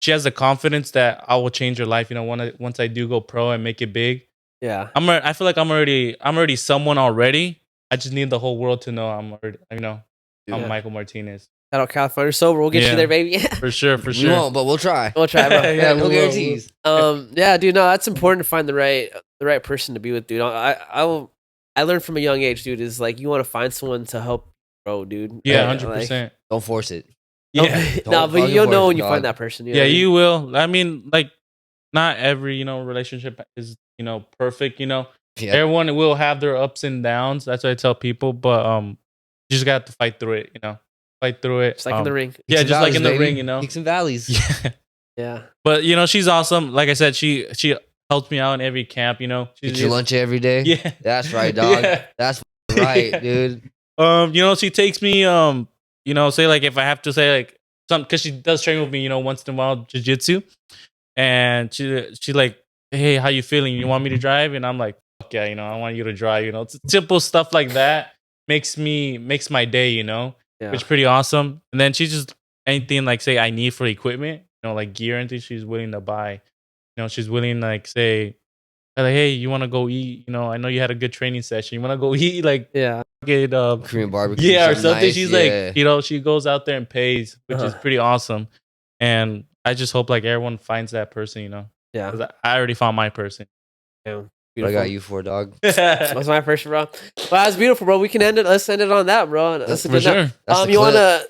has the confidence that I will change her life, once I do go pro and make it big. Yeah. I feel like I'm already someone already. I just need the whole world to know I'm already, I'm Michael Martinez. Shout out California sober. We'll get you there, baby. For sure. We won't, but we'll try. We'll try, bro. Yeah, no we will. guarantees. Yeah, dude. No, that's important to find the right person to be with, dude. I learned from a young age, dude. Is like you want to find someone to help grow, dude. Yeah, Right? 100%. Don't force it. Yeah. No, but you'll know when you find that person. You know Yeah, what I mean? you will. I mean, like, not every relationship is perfect. Yeah. Everyone will have their ups and downs. That's what I tell people. But you just got to fight through it. Fight through it. Just like in the ring. Yeah, just like in the ring. Peaks and valleys. Yeah. Yeah. But she's awesome. Like I said, she helps me out in every camp. Get your lunch every day. Yeah, That's right, dog. Yeah. That's right, Yeah. dude. She takes me. Say like if I have to say like something because she does train with me. Once in a while jiu-jitsu, and she like, hey, how you feeling? You want me to drive? And I'm like, fuck yeah, I want you to drive. It's simple stuff like that makes my day. Yeah. Which is pretty awesome. And then she just anything like say I need for equipment, like gear and things, she's willing to buy. She's willing like say, like, hey, you want to go eat? I know you had a good training session. You want to go eat? Like, Yeah. get Korean barbecue. yeah, or something. Nice, She's yeah. like, she goes out there and pays, which is pretty awesome. And I just hope like everyone finds that person. Yeah. 'Cause I already found my person. Yeah. What I got you for, dog. That's my first, bro. Well, that's beautiful, bro. We can end it. Let's end it on that, bro. That's a For good sure. note. That's the You clip. wanna,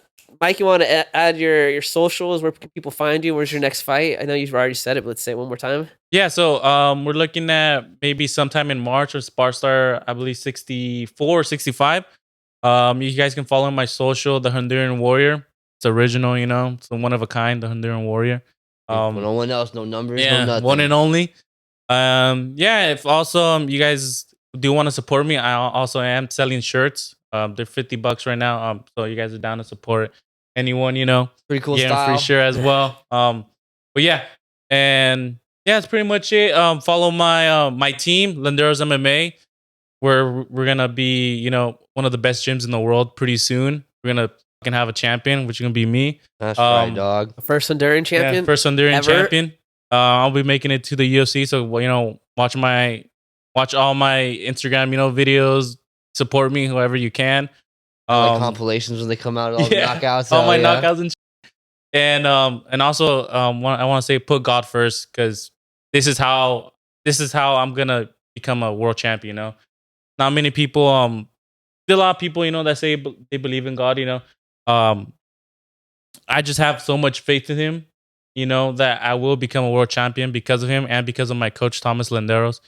Mike? You wanna add your socials? Where can people find you? Where's your next fight? I know you've already said it, but let's say it one more time. Yeah, so we're looking at maybe sometime in March or Star, I believe 64 or 65. You guys can follow my social, the Honduran Warrior. It's original, it's a one of a kind, the Honduran Warrior. No one else, no numbers, no Yeah, nothing. one and only. Yeah, if also you guys do want to support me, I also am selling shirts. They're $50 right now. So you guys are down to support anyone, Pretty cool getting style. free shirt as well. But yeah, and yeah, that's pretty much it. Follow my team, Landeros M.M.A, where we're gonna be, one of the best gyms in the world pretty soon. We're gonna fucking have a champion, which is gonna be me. That's right, dog. The first Honduran champion. Yeah, first Honduran ever? champion. I'll be making it to the UFC, so watch all my Instagram, videos. Support me, whoever you can. Like compilations when they come out, all the knockouts. All my knockouts and also I want to say put God first, because this is how I'm gonna become a world champion. You know, not many people still a lot of people, you know, that say they believe in God. You know, I just have so much faith in Him. You know, that I will become a world champion because of Him and because of my coach Thomas Landeros.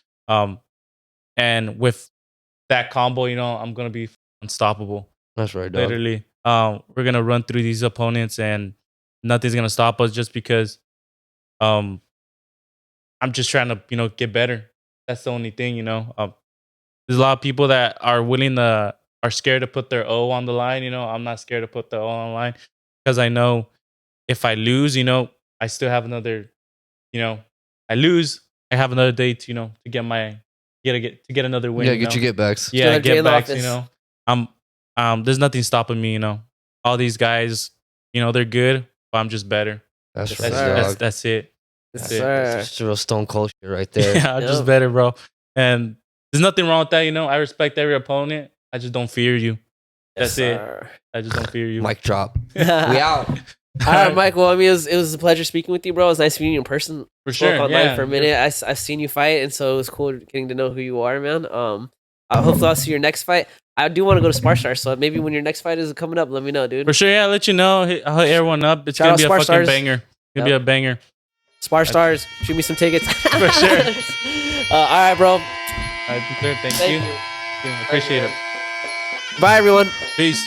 And with that combo, you know, I'm gonna be unstoppable. That's right, dog. Literally, we're gonna run through these opponents, and nothing's gonna stop us just because. I'm just trying to, you know, get better. That's the only thing, you know. There's a lot of people that are are scared to put their O on the line. You know, I'm not scared to put the O on the line because I know if I lose, you know, I still have another. You know, I lose, I have another day to, you know, to get another win. Yeah, you get know? your get backs. Yeah, Get get back. office. You know, there's nothing stopping me. You know, all these guys, you know, they're good, but I'm just better. That's Yes, right, sir. dog. That's it. Yes, That's it. sir. That's real stone cold shit right there. Yeah, I'm just better, bro. And there's nothing wrong with that. You know, I respect every opponent. I just don't fear you. That's it. I just don't fear you. Mic drop. We out. All right, Michael. I mean, it was a pleasure speaking with you, bro. It was nice meeting you in person. For Spoke sure. online Yeah. for a minute. I've seen you fight, and so it was cool getting to know who you are, man. Hopefully I'll see your next fight. I do want to go to Spar Stars, so maybe when your next fight is coming up, let me know, dude. For sure. Yeah, I'll let you know. I'll hit everyone up. It's Shout gonna out be a Spar fucking Stars. banger. It's gonna be a banger. Spar Stars, shoot me some tickets. For sure. All right, bro. All right, Thank you. Thank you. I appreciate it. Bye, everyone. Peace.